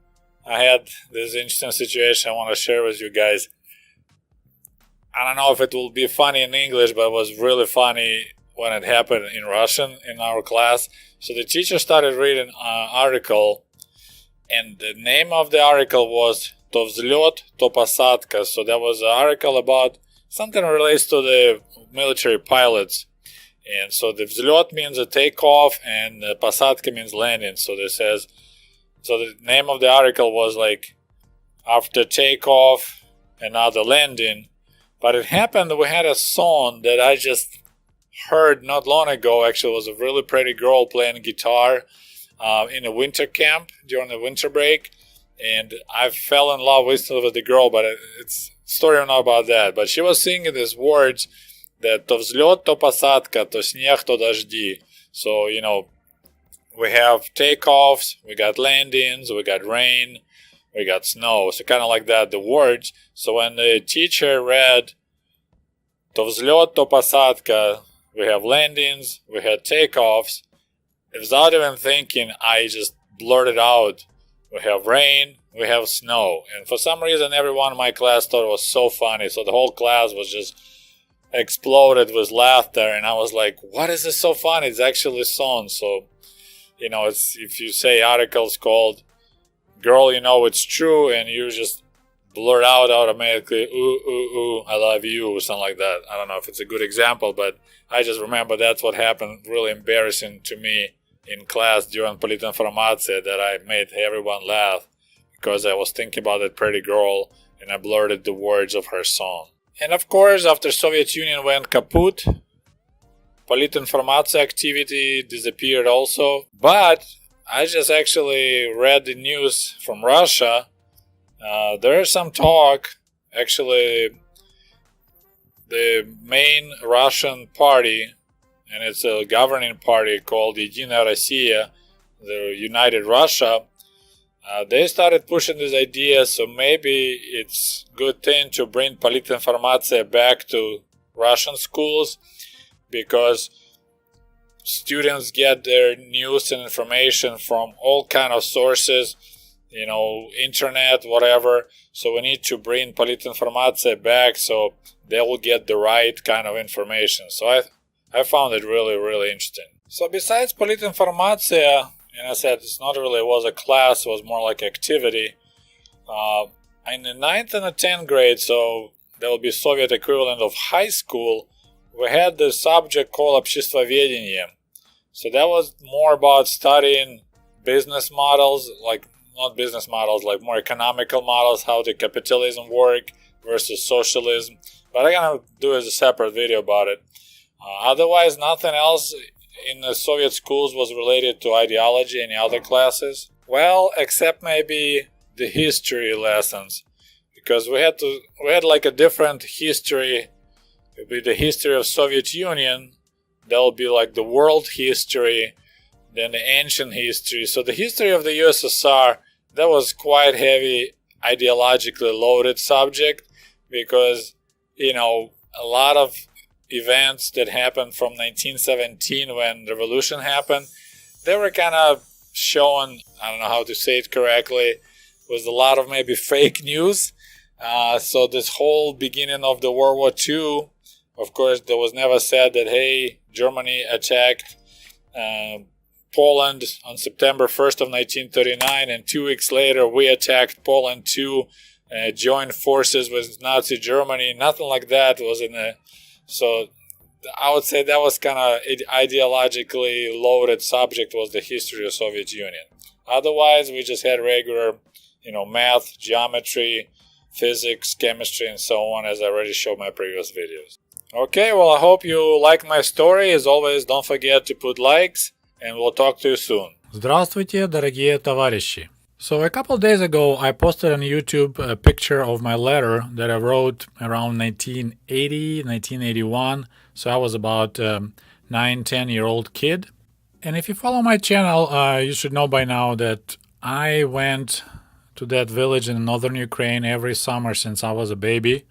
I had this interesting situation I want to share with you guys. I don't know if it will be funny in English, but it was really funny when it happened in Russian in our class. So the teacher started reading an article, and the name of the article was "To vzlyot, to posadka." So that was an article about something that relates to the military pilots. And so the vzlyot means a takeoff, and the posadka means landing. So the name of the article was like, after takeoff, another landing. But it happened that we had a song that I just heard not long ago. Actually, it was a really pretty girl playing guitar in a winter camp during the winter break. And I fell in love with the girl, but it's story not about that. But she was singing these words that "to vzlyot, to posadka, to sneg, to dожди." So, we have takeoffs, we got landings, we got rain, we got snow. So kind of like that, the words. So when the teacher read "to vzlyot, to posadka," we have landings, we had takeoffs. Without even thinking, I just blurted out, we have rain, we have snow. And for some reason, everyone in my class thought it was so funny. So the whole class was just exploded with laughter. And I was like, what is this so funny? It's actually a song. So, it's if you say articles called "Girl, it's true," and you just blurt out automatically, "Ooh, ooh, ooh, I love you," or something like that. I don't know if it's a good example, but I just remember that's what happened. Really embarrassing to me in class during Politinformatia, that I made everyone laugh because I was thinking about that pretty girl and I blurted the words of her song. And of course, after Soviet Union went kaput, Politinformatsiya activity disappeared also. But I just actually read the news from Russia. There is some talk, actually, the main Russian party, and it's a governing party called Единая Россия, the United Russia, they started pushing this idea, so maybe it's a good thing to bring Politinformatsiya back to Russian schools, because students get their news and information from all kind of sources, internet, whatever. So we need to bring Politinformatsiya back so they will get the right kind of information. So I found it really, really interesting. So besides Politinformatsiya, and I said it's not really was a class, it was more like activity. In the 9th and the 10th grade, so that will be Soviet equivalent of high school, we had the subject called обществоведение. So that was more about studying business models, like not business models, like more economical models, how the capitalism work versus socialism. But I'm gonna do a separate video about it. Otherwise, nothing else in the Soviet schools was related to ideology. Any other classes? Well, except maybe the history lessons, because we had like a different history. It would be the history of Soviet Union. That will be like the world history, then the ancient history. So the history of the USSR, that was quite heavy, ideologically loaded subject, because a lot of events that happened from 1917 when the revolution happened, they were kind of shown, I don't know how to say it correctly, was a lot of maybe fake news. So this whole beginning of the World War II, of course, there was never said that, hey, Germany attacked Poland on September 1st of 1939, and 2 weeks later we attacked Poland too, joined forces with Nazi Germany. Nothing like that was in the... So I would say that was kind of ideologically loaded subject, was the history of Soviet Union. Otherwise, we just had regular, math, geometry, physics, chemistry, and so on, as I already showed my previous videos. Okay, well, I hope you like my story. As always, don't forget to put likes, and we'll talk to you soon. Здравствуйте, дорогие товарищи. So a couple days ago, I posted on YouTube a picture of my letter that I wrote around 1980, 1981. So I was about 9-10-year-old kid. And if you follow my channel, you should know by now that I went to that village in northern Ukraine every summer since I was a baby.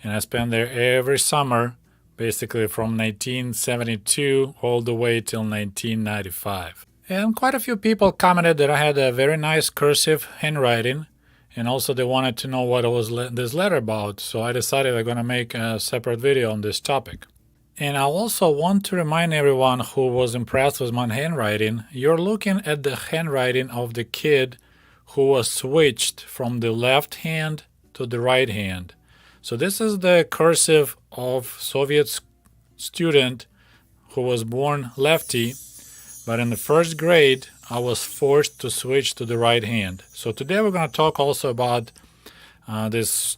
And I spent there every summer, basically from 1972 all the way till 1995. And quite a few people commented that I had a very nice cursive handwriting, and also they wanted to know what was this letter about, so I decided I'm going to make a separate video on this topic. And I also want to remind everyone who was impressed with my handwriting, you're looking at the handwriting of the kid who was switched from the left hand to the right hand. So this is the cursive of Soviet student who was born lefty, but in the first grade, I was forced to switch to the right hand. So today we're going to talk also about this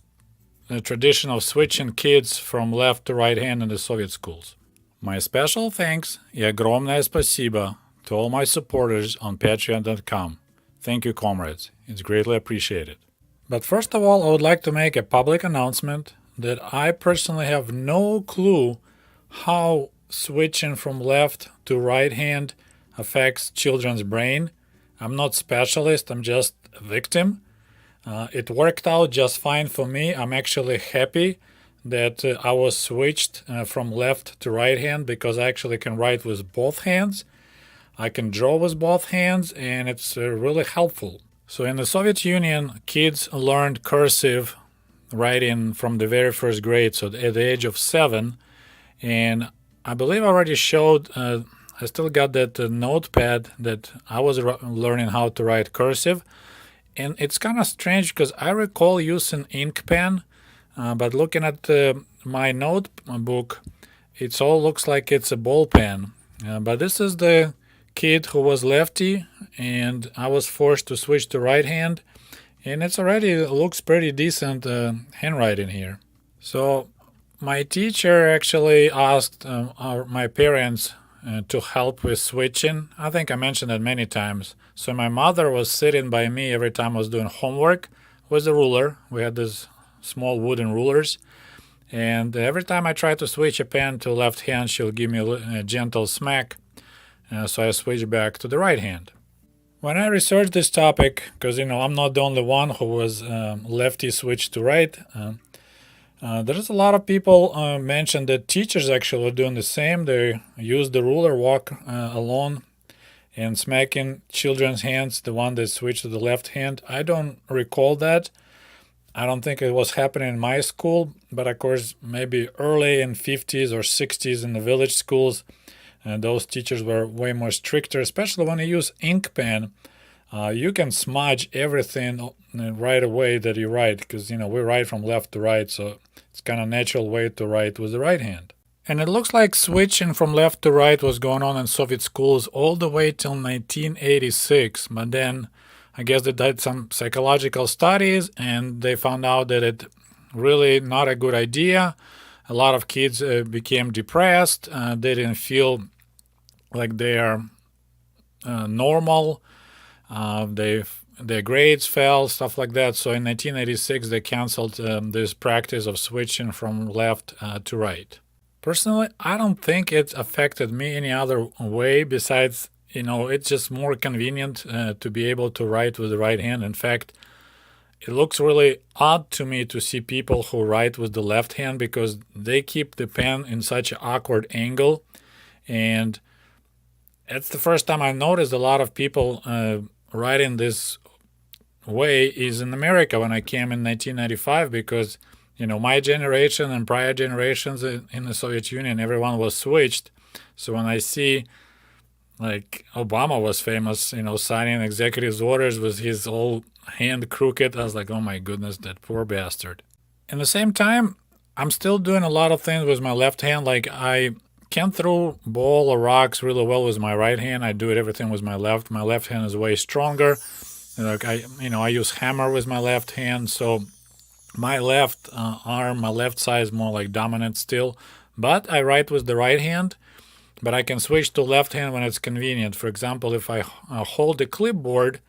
tradition of switching kids from left to right hand in the Soviet schools. My special thanks и огромное спасибо to all my supporters on patreon.com. Thank you, comrades. It's greatly appreciated. But first of all, I would like to make a public announcement that I personally have no clue how switching from left to right hand affects children's brain. I'm not specialist, I'm just a victim. It worked out just fine for me. I'm actually happy that I was switched from left to right hand, because I actually can write with both hands. I can draw with both hands, and it's really helpful. So in the Soviet Union, kids learned cursive writing from the very first grade, so at the age of 7. And I believe I already showed I still got that notepad that I was learning how to write cursive. And it's kind of strange because I recall using ink pen, but looking at my notebook, it all looks like it's a ball pen. But this is the kid who was lefty, and I was forced to switch to right hand. And it's already looks pretty decent handwriting here. So my teacher actually asked my parents to help with switching. I think I mentioned that many times. So my mother was sitting by me every time I was doing homework with a ruler. We had these small wooden rulers. And every time I tried to switch a pen to left hand, she'll give me a gentle smack. So I switch back to the right hand. When I researched this topic, because I'm not the only one who was lefty switched to right, there's a lot of people mentioned that teachers actually are doing the same. They use the ruler, walk alone, and smacking children's hands, the one that switched to the left hand. I don't recall that. I don't think it was happening in my school, but of course maybe early in 50s or 60s in the village schools, those teachers were way more stricter, especially when you use ink pen. You can smudge everything right away that you write, because we write from left to right, so it's kind of natural way to write with the right hand. And it looks like switching from left to right was going on in Soviet schools all the way till 1986, but then I guess they did some psychological studies and they found out that it really not a good idea. A lot of kids became depressed. They didn't feel like they are normal. Their grades fell, stuff like that. So in 1986, they canceled this practice of switching from left to right. Personally, I don't think it affected me any other way besides, it's just more convenient to be able to write with the right hand. In fact, it looks really odd to me to see people who write with the left hand because they keep the pen in such an awkward angle. And it's the first time I noticed a lot of people writing this way is in America when I came in 1995, because my generation and prior generations in the Soviet Union, everyone was switched. So when I see like Obama was famous, signing executive orders with his whole hand crooked, I was like, oh my goodness, that poor bastard. In the same time, I'm still doing a lot of things with my left hand. Like I can't throw ball or rocks really well with my right hand. I do everything with my left. My left hand is way stronger. Like I use hammer with my left hand. So my left arm, my left side is more like dominant still. But I write with the right hand. But I can switch to left hand when it's convenient. For example, if I hold the clipboard,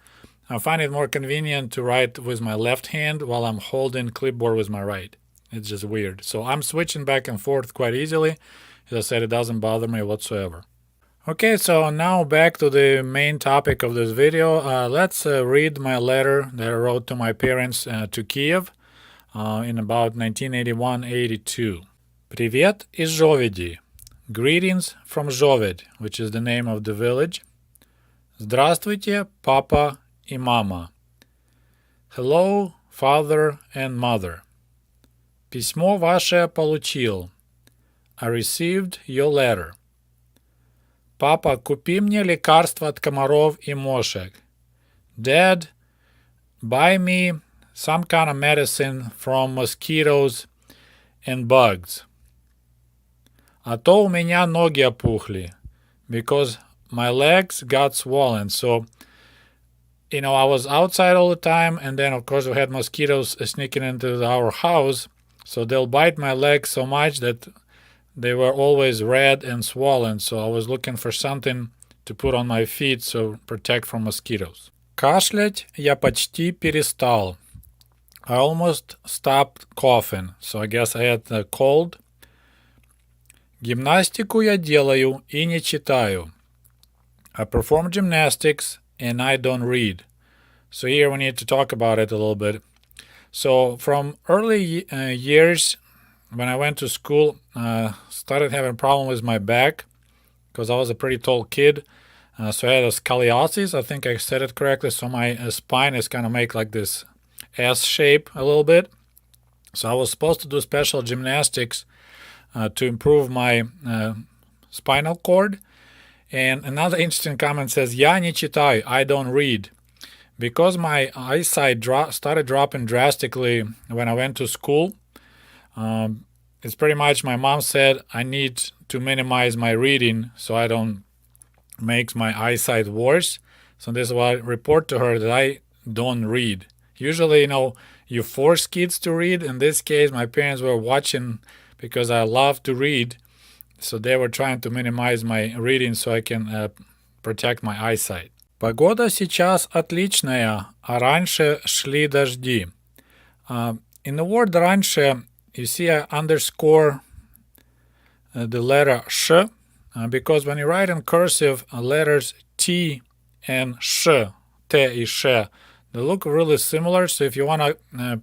I find it more convenient to write with my left hand while I'm holding clipboard with my right. It's just weird. So I'm switching back and forth quite easily. As I said, it doesn't bother me whatsoever. Okay, so now back to the main topic of this video. Let's read my letter that I wrote to my parents to Kiev in about 1981-82. Привет из Жоведи. Greetings from Zhoved, which is the name of the village. Здравствуйте, папа и мама. Hello, father and mother. Письмо ваше получил. I received your letter. Папа, купи мне лекарства от комаров и мошек. Dad, buy me some kind of medicine from mosquitoes and bugs. А то у меня ноги опухли, because my legs got swollen. So, I was outside all the time, and then of course we had mosquitoes sneaking into our house, so they'll bite my legs so much that they were always red and swollen. So I was looking for something to put on my feet to protect from mosquitoes. Кашлять я почти перестал. I almost stopped coughing, so I guess I had a cold. Гимнастику я делаю и не читаю. I perform gymnastics and I don't read. So here we need to talk about it a little bit. So from early years, when I went to school, started having a problem with my back because I was a pretty tall kid. So I had a scoliosis. I think I said it correctly. So my spine is kind of make like this S shape a little bit. So I was supposed to do special gymnastics to improve my spinal cord. And another interesting comment says, Я не читаю, I don't read. Because my eyesight started dropping drastically when I went to school, it's pretty much my mom said I need to minimize my reading so I don't make my eyesight worse. So this is why I report to her that I don't read. Usually, you force kids to read. In this case, my parents were watching because I love to read. So they were trying to minimize my reading so I can protect my eyesight. Погода сейчас отличная, а раньше шли дожди. In the word раньше, you see I underscore the letter sh, because when you write in cursive, letters T and sh, te и sh, they look really similar. So if you want to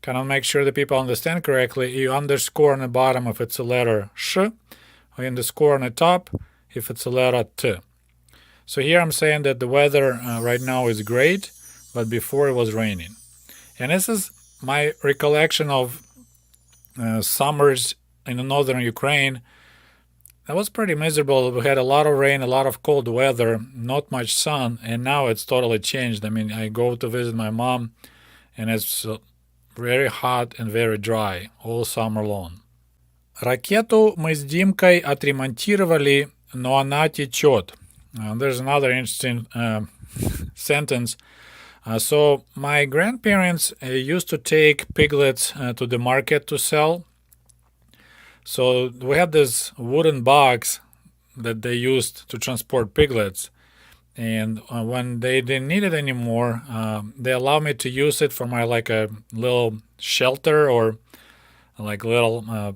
kind of make sure that people understand correctly, you underscore on the bottom if it's a letter sh, or you underscore on the top if it's a letter t. So here I'm saying that the weather right now is great, but before it was raining. And this is my recollection of summers in the northern Ukraine. That was pretty miserable. We had a lot of rain, a lot of cold weather, not much sun, and now it's totally changed. I mean, I go to visit my mom, and it's very hot and very dry all summer long. Ракету мы с Димкой отремонтировали, но она течет. There's another interesting sentence. So my grandparents used to take piglets to the market to sell. So we had this wooden box that they used to transport piglets. And when they didn't need it anymore, they allowed me to use it for my like a little shelter or like little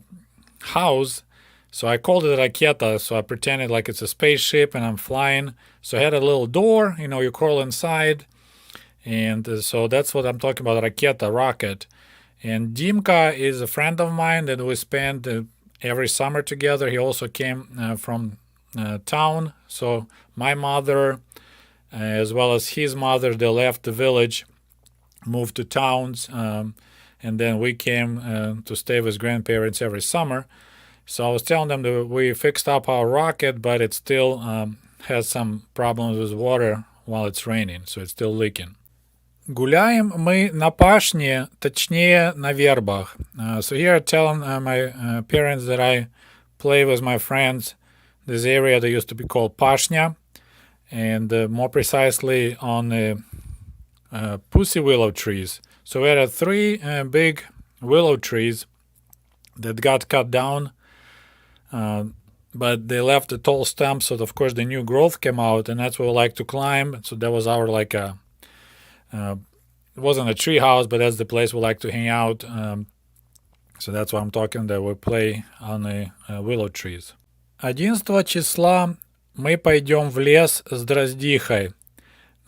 house. So I called it raketa, so I pretended like it's a spaceship and I'm flying. So I had a little door, you crawl inside. And so that's what I'm talking about, raketa, rocket. And Dimka is a friend of mine that we spend every summer together. He also came from town. So my mother, as well as his mother, they left the village, moved to towns, and then we came to stay with grandparents every summer. So I was telling them that we fixed up our rocket, but it still has some problems with water while it's raining, so it's still leaking. Гуляем мы на пашне, точнее на вербах. So here I'm telling my parents that I play with my friends this area that used to be called Pashnya, and more precisely on the pussy willow trees. So we had 3 big willow trees that got cut down, but they left the tall stumps, so of course the new growth came out, and that's what we like to climb. So that was our like a it wasn't a tree house, but that's the place we like to hang out. So that's why I'm talking that we play on the willow trees. 11 числа мы пойдем в лес с дроздихой.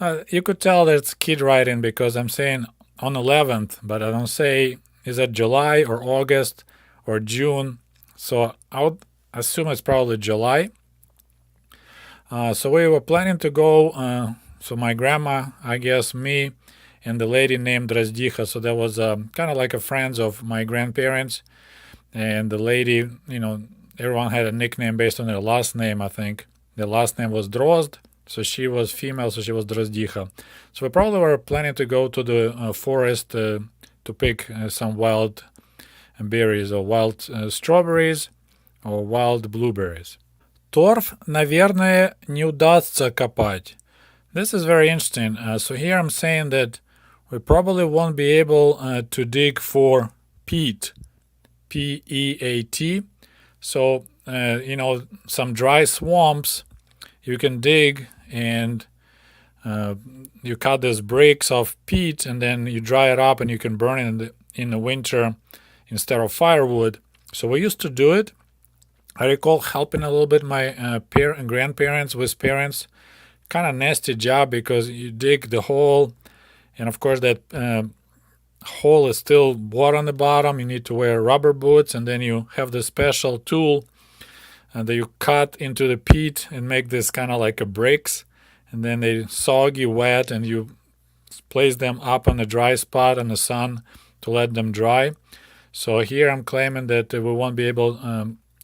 You could tell that it's kid writing because I'm saying on 11th, but I don't say is that July or August or June. So I would assume it's probably July. So we were planning to go, so my grandma, I guess, me, and the lady named Drazdicha. So that was kind of like a friends of my grandparents. And the lady, everyone had a nickname based on their last name, I think. Their last name was Drozd, so she was female, so she was Drazdicha. So we probably were planning to go to the forest to pick some wild berries or wild strawberries or wild blueberries. Торф, наверное, не удастся копать. This is very interesting. So here I'm saying that we probably won't be able to dig for peat, P-E-A-T. So, some dry swamps, you can dig and you cut these bricks of peat and then you dry it up and you can burn it in the winter instead of firewood. So we used to do it. I recall helping a little bit my grandparents with parents. Kind of nasty job because you dig the hole and of course that hole is still water on the bottom. You need to wear rubber boots and then you have the special tool that you cut into the peat and make this kind of like a bricks, and then they soggy wet and you place them up on a dry spot in the sun to let them dry. So here I'm claiming that we won't be able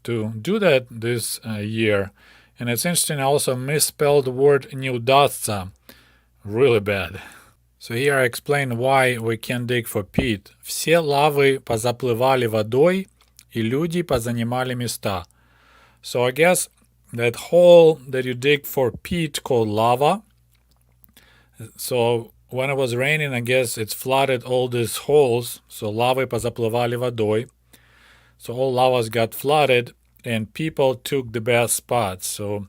to do that this year. And it's interesting, I also misspelled the word не удастся. Really bad. So here I explain why we can't dig for peat. Все лавы позаплывали водой, и люди позанимали места. So I guess that hole that you dig for peat called lava. So when it was raining, I guess it's flooded all these holes. So лавы позаплывали водой. So all lavas got flooded and people took the best spots. So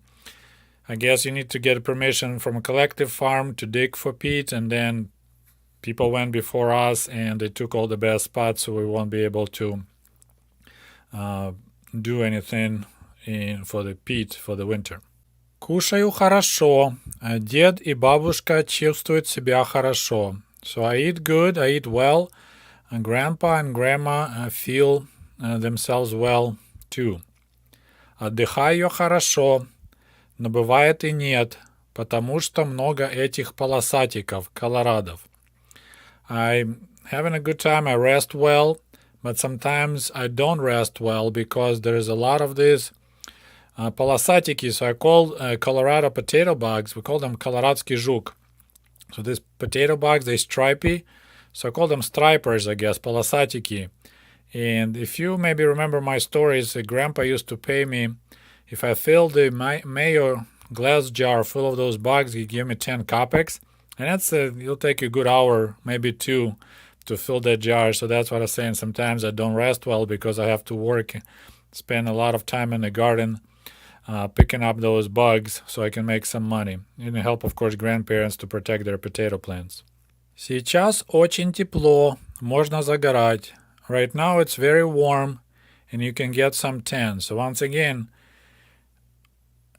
I guess you need to get permission from a collective farm to dig for peat, and then people went before us and they took all the best spots, so we won't be able to do anything for the peat for the winter. Кушаю хорошо. Дед и бабушка чувствуют себя хорошо. So I eat good, I eat well. And grandpa and grandma feel themselves well too. Отдыхаю хорошо, но бывает и нет, потому что много этих полосатиков, колорадов. I'm having a good time, I rest well, but sometimes I don't rest well because there's a lot of these полосатики. So I call Colorado potato bugs, we call them Koloradski жук. So these potato bugs, they're stripy, so I call them stripers, I guess, полосатики. And if you maybe remember my stories, Grandpa used to pay me, if I filled the mayo glass jar full of those bugs, he gave me 10 kopecks. And that's it'll take you a good hour, maybe 2, to fill that jar. So that's what I'm saying. Sometimes I don't rest well because I have to work, spend a lot of time in the garden picking up those bugs so I can make some money. And help, of course, grandparents to protect their potato plants. Сейчас очень тепло, можно загорать. Right now it's very warm and you can get some tan. So once again,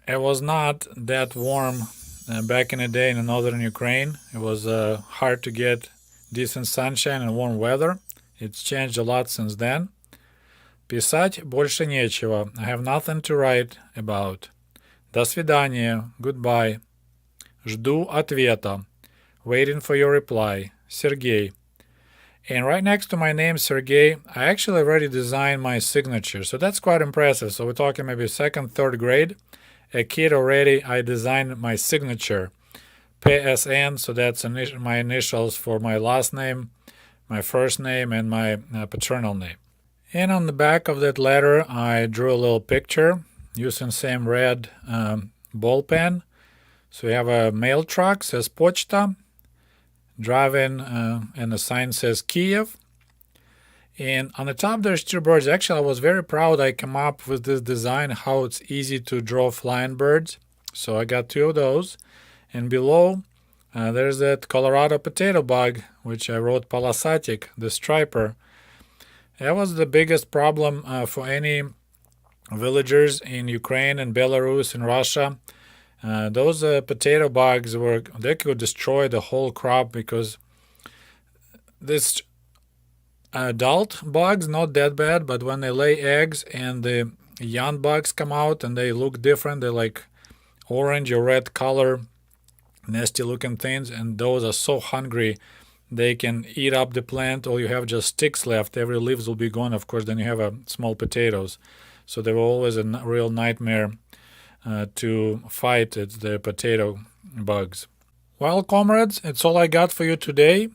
it was not that warm back in the day in northern Ukraine. It was hard to get decent sunshine and warm weather. It's changed a lot since then. Писать больше нечего. I have nothing to write about. До свидания. Goodbye. Жду ответа. Waiting for your reply. Sergey. And right next to my name, Sergey, I actually already designed my signature. So that's quite impressive. So we're talking maybe 2nd, 3rd grade. A kid already, I designed my signature. PSN, so that's my initials for my last name, my first name, and my paternal name. And on the back of that letter, I drew a little picture using same red ball pen. So you have a mail truck, says Почта, driving, and the sign says Kiev. And on the top there's 2 birds. Actually, I was very proud I came up with this design, how it's easy to draw flying birds. So I got 2 of those. And below, there's that Colorado potato bug, which I wrote Palasatic, the striper. That was the biggest problem for any villagers in Ukraine and Belarus and Russia. Those potato bugs they could destroy the whole crop because this adult bugs not that bad, but when they lay eggs and the young bugs come out and they look different, they're like orange or red color, nasty looking things, and those are so hungry they can eat up the plant, or you have just sticks left. Every leaves will be gone, of course, then you have small potatoes. So they were always a real nightmare to fight the potato bugs. Well, comrades, it's all I got for you today.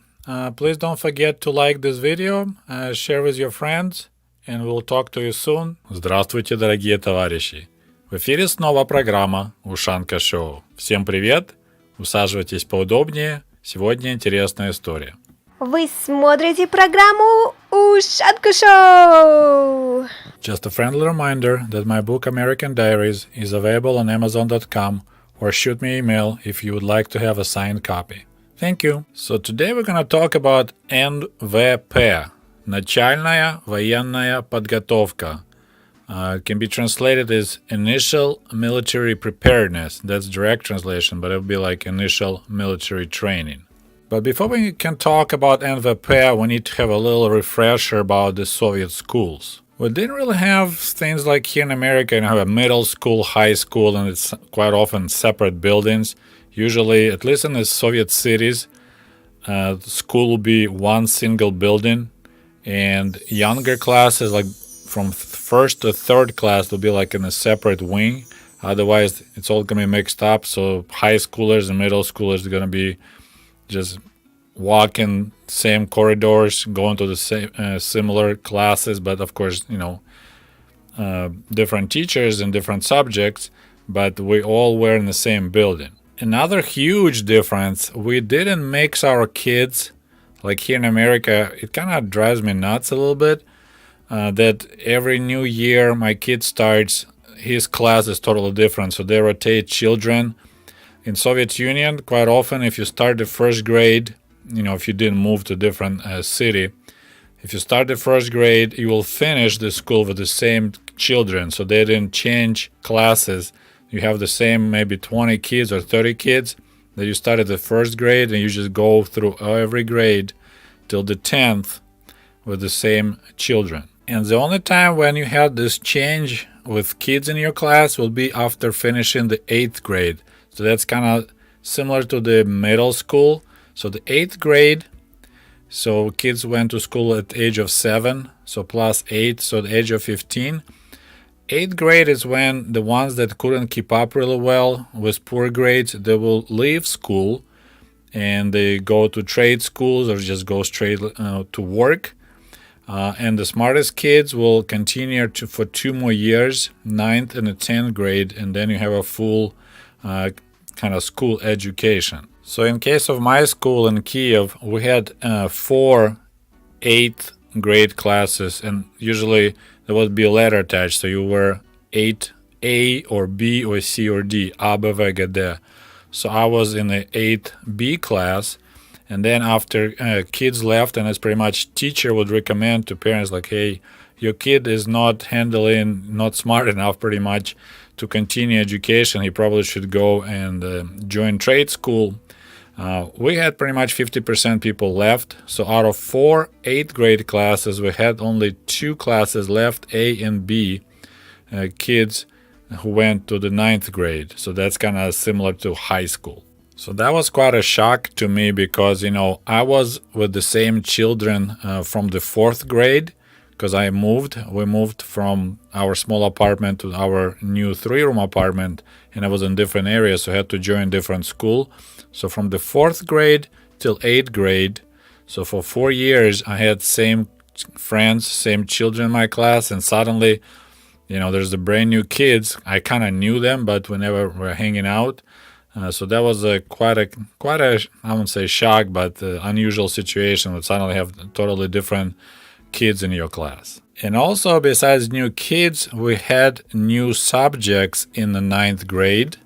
Please don't forget to like this video, share with your friends, and we'll talk to you soon. Здравствуйте, дорогие товарищи! В эфире снова программа Ushanka Show. Всем привет! Усаживайтесь поудобнее. Сегодня интересная история. Вы смотрите программу Ushanka Show! Just a friendly reminder that my book American Diaries is available on Amazon.com, or shoot me an email if you would like to have a signed copy. Thank you. So today we're going to talk about НВП, начальная военная подготовка. It can be translated as initial military preparedness. That's direct translation, but it would be like initial military training. But before we can talk about НВП, we need to have a little refresher about the Soviet schools. We didn't really have things like here in America, you have a middle school, high school, and it's quite often separate buildings. Usually, at least in the Soviet cities, school will be one single building, and younger classes, like from 1st to 3rd class, will be like in a separate wing. Otherwise, it's all going to be mixed up. So high schoolers and middle schoolers are going to be just walking same corridors, going to the same similar classes, but of course, different teachers and different subjects, but we all were in the same building. Another huge difference, we didn't mix our kids like here in America. It kind of drives me nuts a little bit. that every new year my kid starts, his class is totally different. So they rotate children. In Soviet Union, quite often, if you start the first grade, if you didn't move to a different city, if you start the first grade, you will finish the school with the same children. So they didn't change classes. You have the same maybe 20 kids or 30 kids that you start at the first grade, and you just go through every grade till the 10th with the same children. And the only time when you have this change with kids in your class will be after finishing the 8th grade. So that's kind of similar to the middle school. So the 8th grade, so kids went to school at the age of 7, so plus 8, so the age of 15. 8th grade is when the ones that couldn't keep up really well with poor grades, they will leave school and they go to trade schools or just go straight to work. And the smartest kids will continue for 2 more years, 9th and the 10th grade, and then you have a full kind of school education. So in case of my school in Kiev, we had 4 8th grade classes, and usually there would be a letter attached, so you were 8A or B or C or D, A, B, V, G, D. So I was in the 8B class. And then after kids left, and it's pretty much teacher would recommend to parents like, hey, your kid is not smart enough pretty much to continue education. He probably should go and join trade school. We had pretty much 50% people left. So out of 4 8th grade classes, we had only 2 classes left, A and B, kids who went to the 9th grade. So that's kind of similar to high school. So that was quite a shock to me because, I was with the same children from the 4th grade because we moved from our small apartment to our new 3-room apartment, and I was in different areas, so I had to join different school. So from the 4th grade till 8th grade, so for 4 years, I had same friends, same children in my class, and suddenly, there's the brand new kids. I kind of knew them, but we never were hanging out. So that was quite a I wouldn't say shock, but unusual situation to suddenly have totally different kids in your class. And also, besides new kids, we had new subjects in the 9th grade.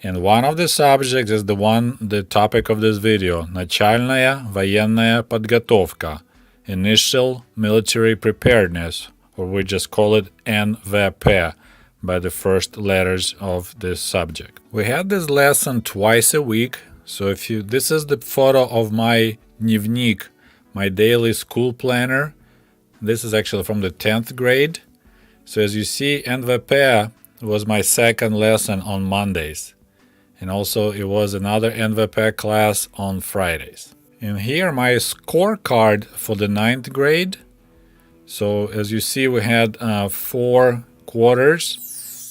And one of the subjects is the topic of this video, Начальная военная подготовка, Initial Military Preparedness, or we just call it NVP, by the first letters of this subject. We had this lesson twice a week. So this is the photo of my dnevnik, my daily school planner. This is actually from the 10th grade. So as you see, NVP was my second lesson on Mondays. And also it was another NVP class on Fridays. And here my scorecard for the 9th grade. So as you see, we had 4 quarters.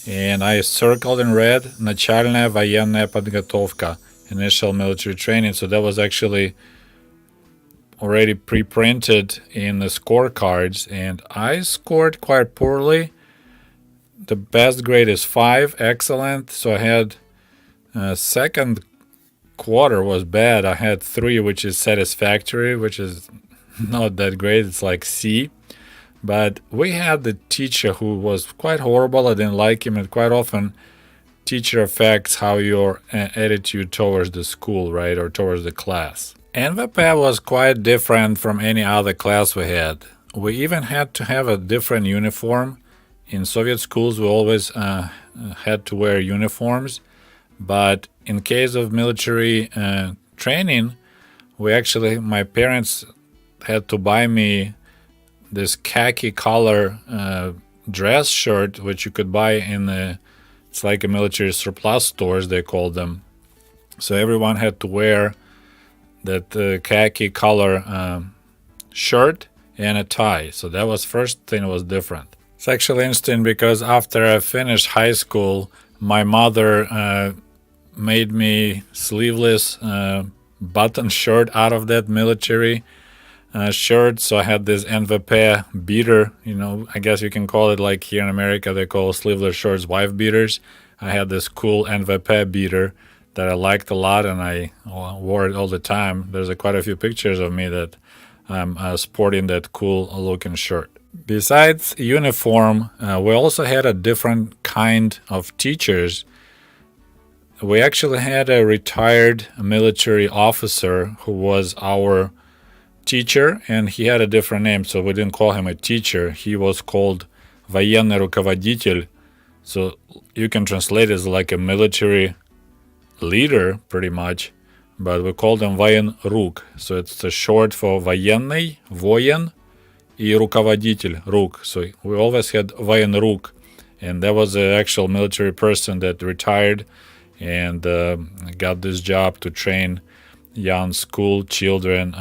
And I circled in red, Начальная военная подготовка, initial military training. So that was actually already pre-printed in the scorecards. And I scored quite poorly. The best grade is 5, excellent. So I had second quarter was bad. I had 3, which is satisfactory, which is not that great. It's like C. But we had the teacher who was quite horrible. I didn't like him, and quite often teacher affects how your attitude towards the school, right, or towards the class. NVP was quite different from any other class we had. We even had to have a different uniform. In Soviet schools, we always had to wear uniforms. But in case of military training, my parents had to buy me this khaki color dress shirt, which you could buy it's like a military surplus stores, they call them. So everyone had to wear that khaki color shirt and a tie. So that was first thing that was different. It's actually interesting because after I finished high school, my mother made me sleeveless button shirt out of that military shirt. So I had this NVP beater, I guess you can call it like here in America, they call sleeveless shirts wife beaters. I had this cool NVP beater that I liked a lot, and I wore it all the time. There's quite a few pictures of me that I'm sporting that cool looking shirt. Besides uniform, we also had a different kind of teachers. We actually had a retired military officer who was our teacher, and he had a different name, so we didn't call him a teacher. He was called военный руководитель. So you can translate it as like a military leader, pretty much, but we called him военрук. So it's the short for военный, воен, и руководитель, рук. So we always had военрук, and that was an actual military person that retired and got this job to train young school children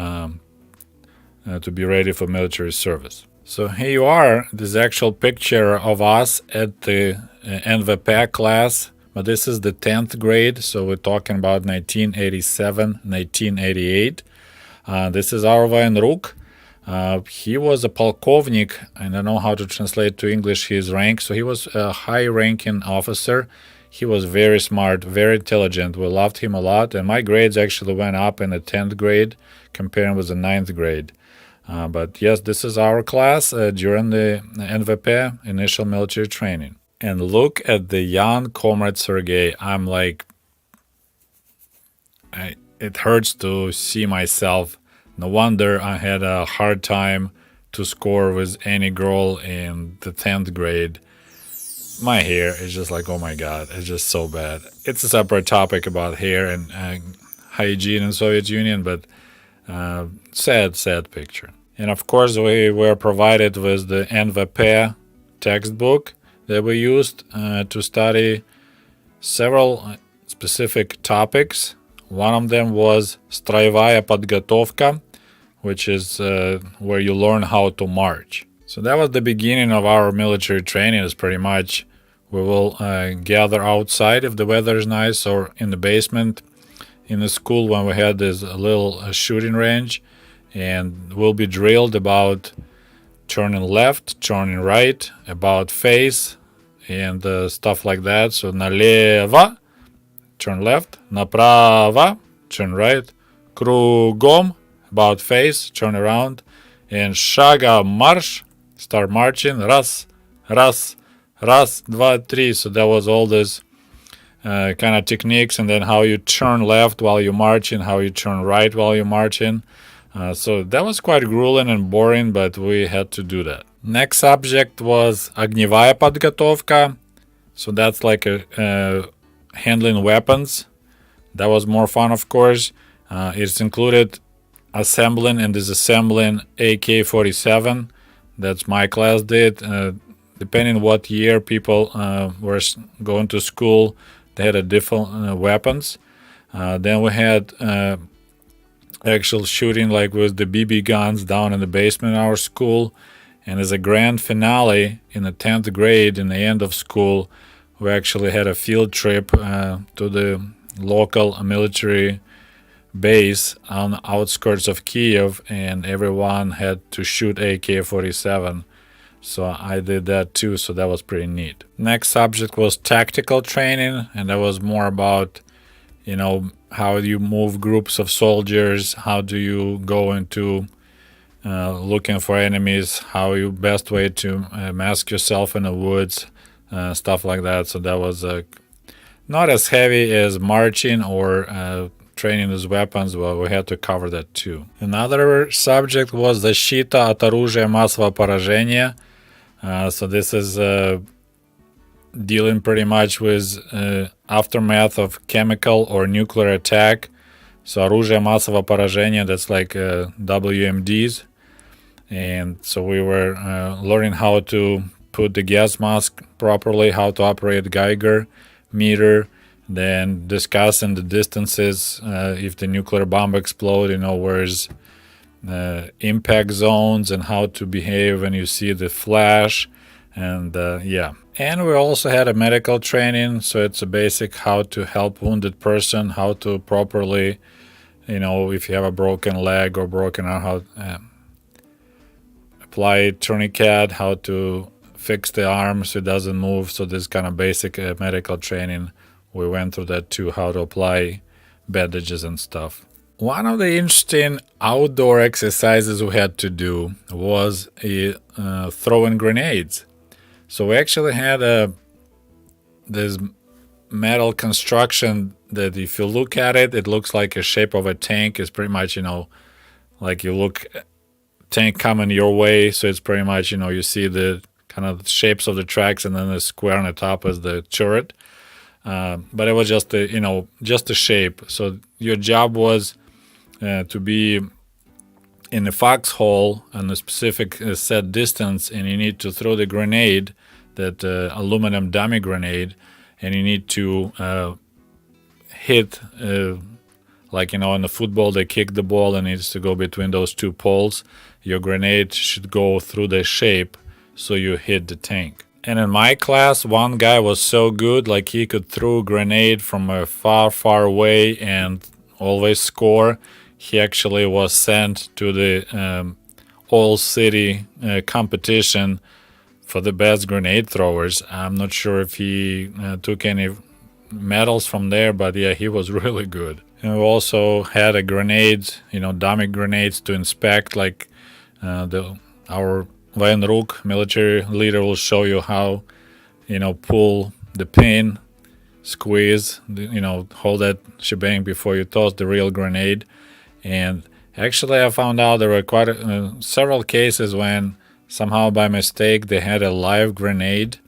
to be ready for military service. So here you are, this actual picture of us at the NVP class, but this is the 10th grade, so we're talking about 1987, 1988. This is our военрук. He was a полковник, I don't know how to translate to English his rank, so he was a high-ranking officer. He was very smart, very intelligent. We loved him a lot, and my grades actually went up in the 10th grade comparing with the 9th grade. But yes, this is our class during the NVP, initial military training. And look at the young comrade Sergey. I'm like, it hurts to see myself. No wonder I had a hard time to score with any girl in the 10th grade. My hair is just like, oh my god, it's just so bad. It's a separate topic about hair and hygiene in Soviet Union, but sad picture. And of course, we were provided with the NVP textbook that we used to study several specific topics. One of them was строевая подготовка, which is where you learn how to march. So that was the beginning of our military training. Is pretty much we will gather outside if the weather is nice or in the basement in the school when we had this little shooting range, and we'll be drilled about turning left, turning right, about face, and stuff like that. So налево, turn left, направо, turn right, кругом, about face, turn around, and шагом марш, start marching, раз, два, три. So that was all this kind of techniques, and then how you turn left while you're marching, how you turn right while you're marching. So that was quite grueling and boring, but we had to do that. Next subject was огневая подготовка. So that's like handling weapons. That was more fun, of course. It's included assembling and disassembling AK-47. That's my class did. Depending what year people were going to school, they had a different weapons. Then we had actual shooting like with the BB guns down in the basement of our school. And as a grand finale in the 10th grade, in the end of school, we actually had a field trip to the local military base on the outskirts of Kiev, and everyone had to shoot AK-47. So I did that too, so that was pretty neat. Next subject was tactical training, and that was more about, how do you move groups of soldiers, how do you go into looking for enemies, how you best way to mask yourself in the woods, stuff like that. So that was not as heavy as marching or training with weapons, but we had to cover that too. Another subject was защита от оружия массового поражения. So this is dealing pretty much with aftermath of chemical or nuclear attack. So оружие массового поражения, that's like WMDs. And so we were learning how to put the gas mask properly, how to operate Geiger meter, then discussing the distances if the nuclear bomb explodes, where's impact zones and how to behave when you see the flash. And and we also had a medical training, so it's a basic how to help wounded person, how to properly, if you have a broken leg or broken arm, how apply tourniquet, how to fix the arm so it doesn't move. So this kind of basic medical training, we went through that too, how to apply bandages and stuff. One of the interesting outdoor exercises we had to do was throwing grenades. So we actually had this metal construction that if you look at it, it looks like a shape of a tank. It's pretty much, like you look tank coming your way. So it's pretty much, you see the kind of shapes of the tracks and then the square on the top is the turret. But it was just just a shape. So your job was to be in a foxhole on a specific set distance, and you need to throw the grenade, that aluminum dummy grenade, and you need to hit, like in the football they kick the ball and it needs to go between those two poles. Your grenade should go through the shape so you hit the tank. And in my class, one guy was so good, like he could throw a grenade from a far away and always score. He actually was sent to the all city competition for the best grenade throwers. I'm not sure if he took any medals from there, but yeah, he was really good. And we also had a grenade, dummy grenades to inspect, like our Vajenruk military leader will show you how, pull the pin, squeeze, hold that shebang before you toss the real grenade. And actually I found out there were quite several cases when somehow by mistake they had a live grenade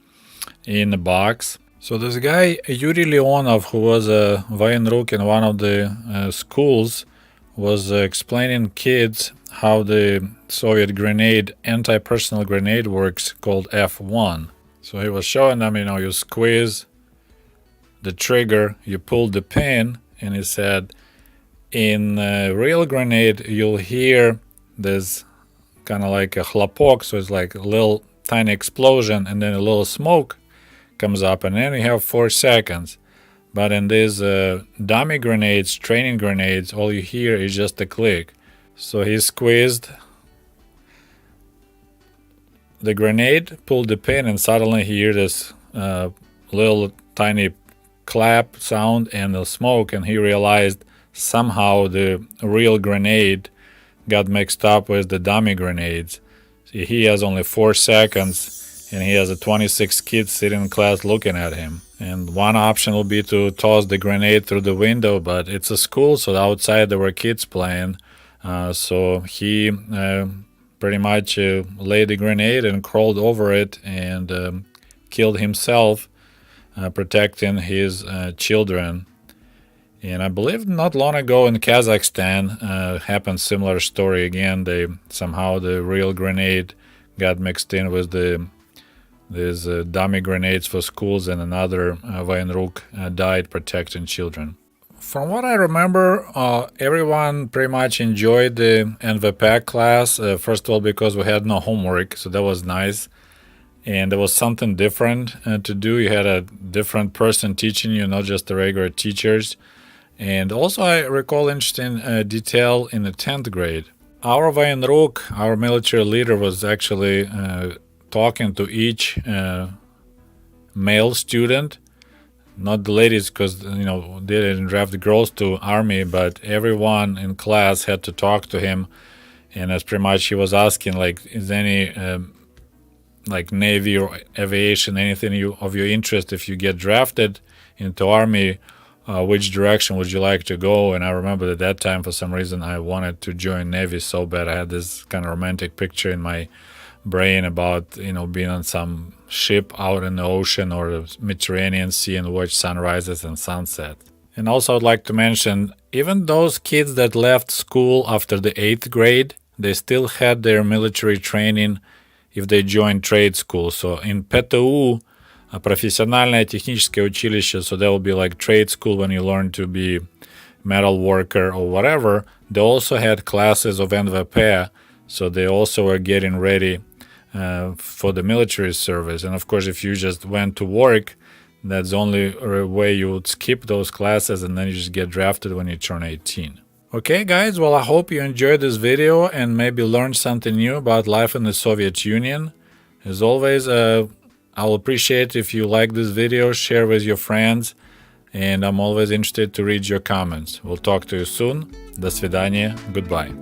in the box. So this guy, Yuri Leonov, who was a Vajenruk in one of the schools, was explaining kids how the Soviet grenade, anti-personnel grenade works, called F1. So he was showing them, you squeeze the trigger, you pull the pin, and he said, in a real grenade, you'll hear this kind of like a chlapok, so it's like a little tiny explosion, and then a little smoke comes up, and then you have 4 seconds. But in these dummy grenades, training grenades, all you hear is just a click. So he squeezed the grenade, pulled the pin, and suddenly he heard this little tiny clap sound and the smoke, and he realized somehow the real grenade got mixed up with the dummy grenades. See, he has only 4 seconds, and he has 26 kids sitting in class looking at him. And one option will be to toss the grenade through the window, but it's a school, so outside there were kids playing. So he pretty much laid the grenade and crawled over it and killed himself, protecting his children. And I believe not long ago in Kazakhstan happened similar story again. Somehow the real grenade got mixed in with these dummy grenades for schools, and another Vajenruk died protecting children. From what I remember, everyone pretty much enjoyed the NVPAC class. First of all, because we had no homework, so that was nice. And there was something different to do. You had a different person teaching you, not just the regular teachers. And also I recall interesting detail in the 10th grade. Our Vajenruk, our military leader, was actually talking to each male student, not the ladies, because they didn't draft the girls to army, but everyone in class had to talk to him. And that's pretty much he was asking, like, is any like Navy or aviation, anything of your interest, if you get drafted into army, which direction would you like to go? And I remember at that time, for some reason, I wanted to join Navy so bad. I had this kind of romantic picture in my brain about, being on some ship out in the ocean or the Mediterranean Sea and watch sunrises and sunsets. And also I'd like to mention, even those kids that left school after the 8th grade, they still had their military training if they joined trade school. So in ПТУ, профессиональное техническое училище, so that will be like trade school when you learn to be metal worker or whatever. They also had classes of NVP, so they also were getting ready for the military service. And of course, if you just went to work, that's the only way you would skip those classes, and then you just get drafted when you turn 18. Okay guys, well I hope you enjoyed this video and maybe learned something new about life in the Soviet Union. As always, I'll appreciate if you like this video, share with your friends, and I'm always interested to read your comments. We'll talk to you soon. До свидания. Goodbye.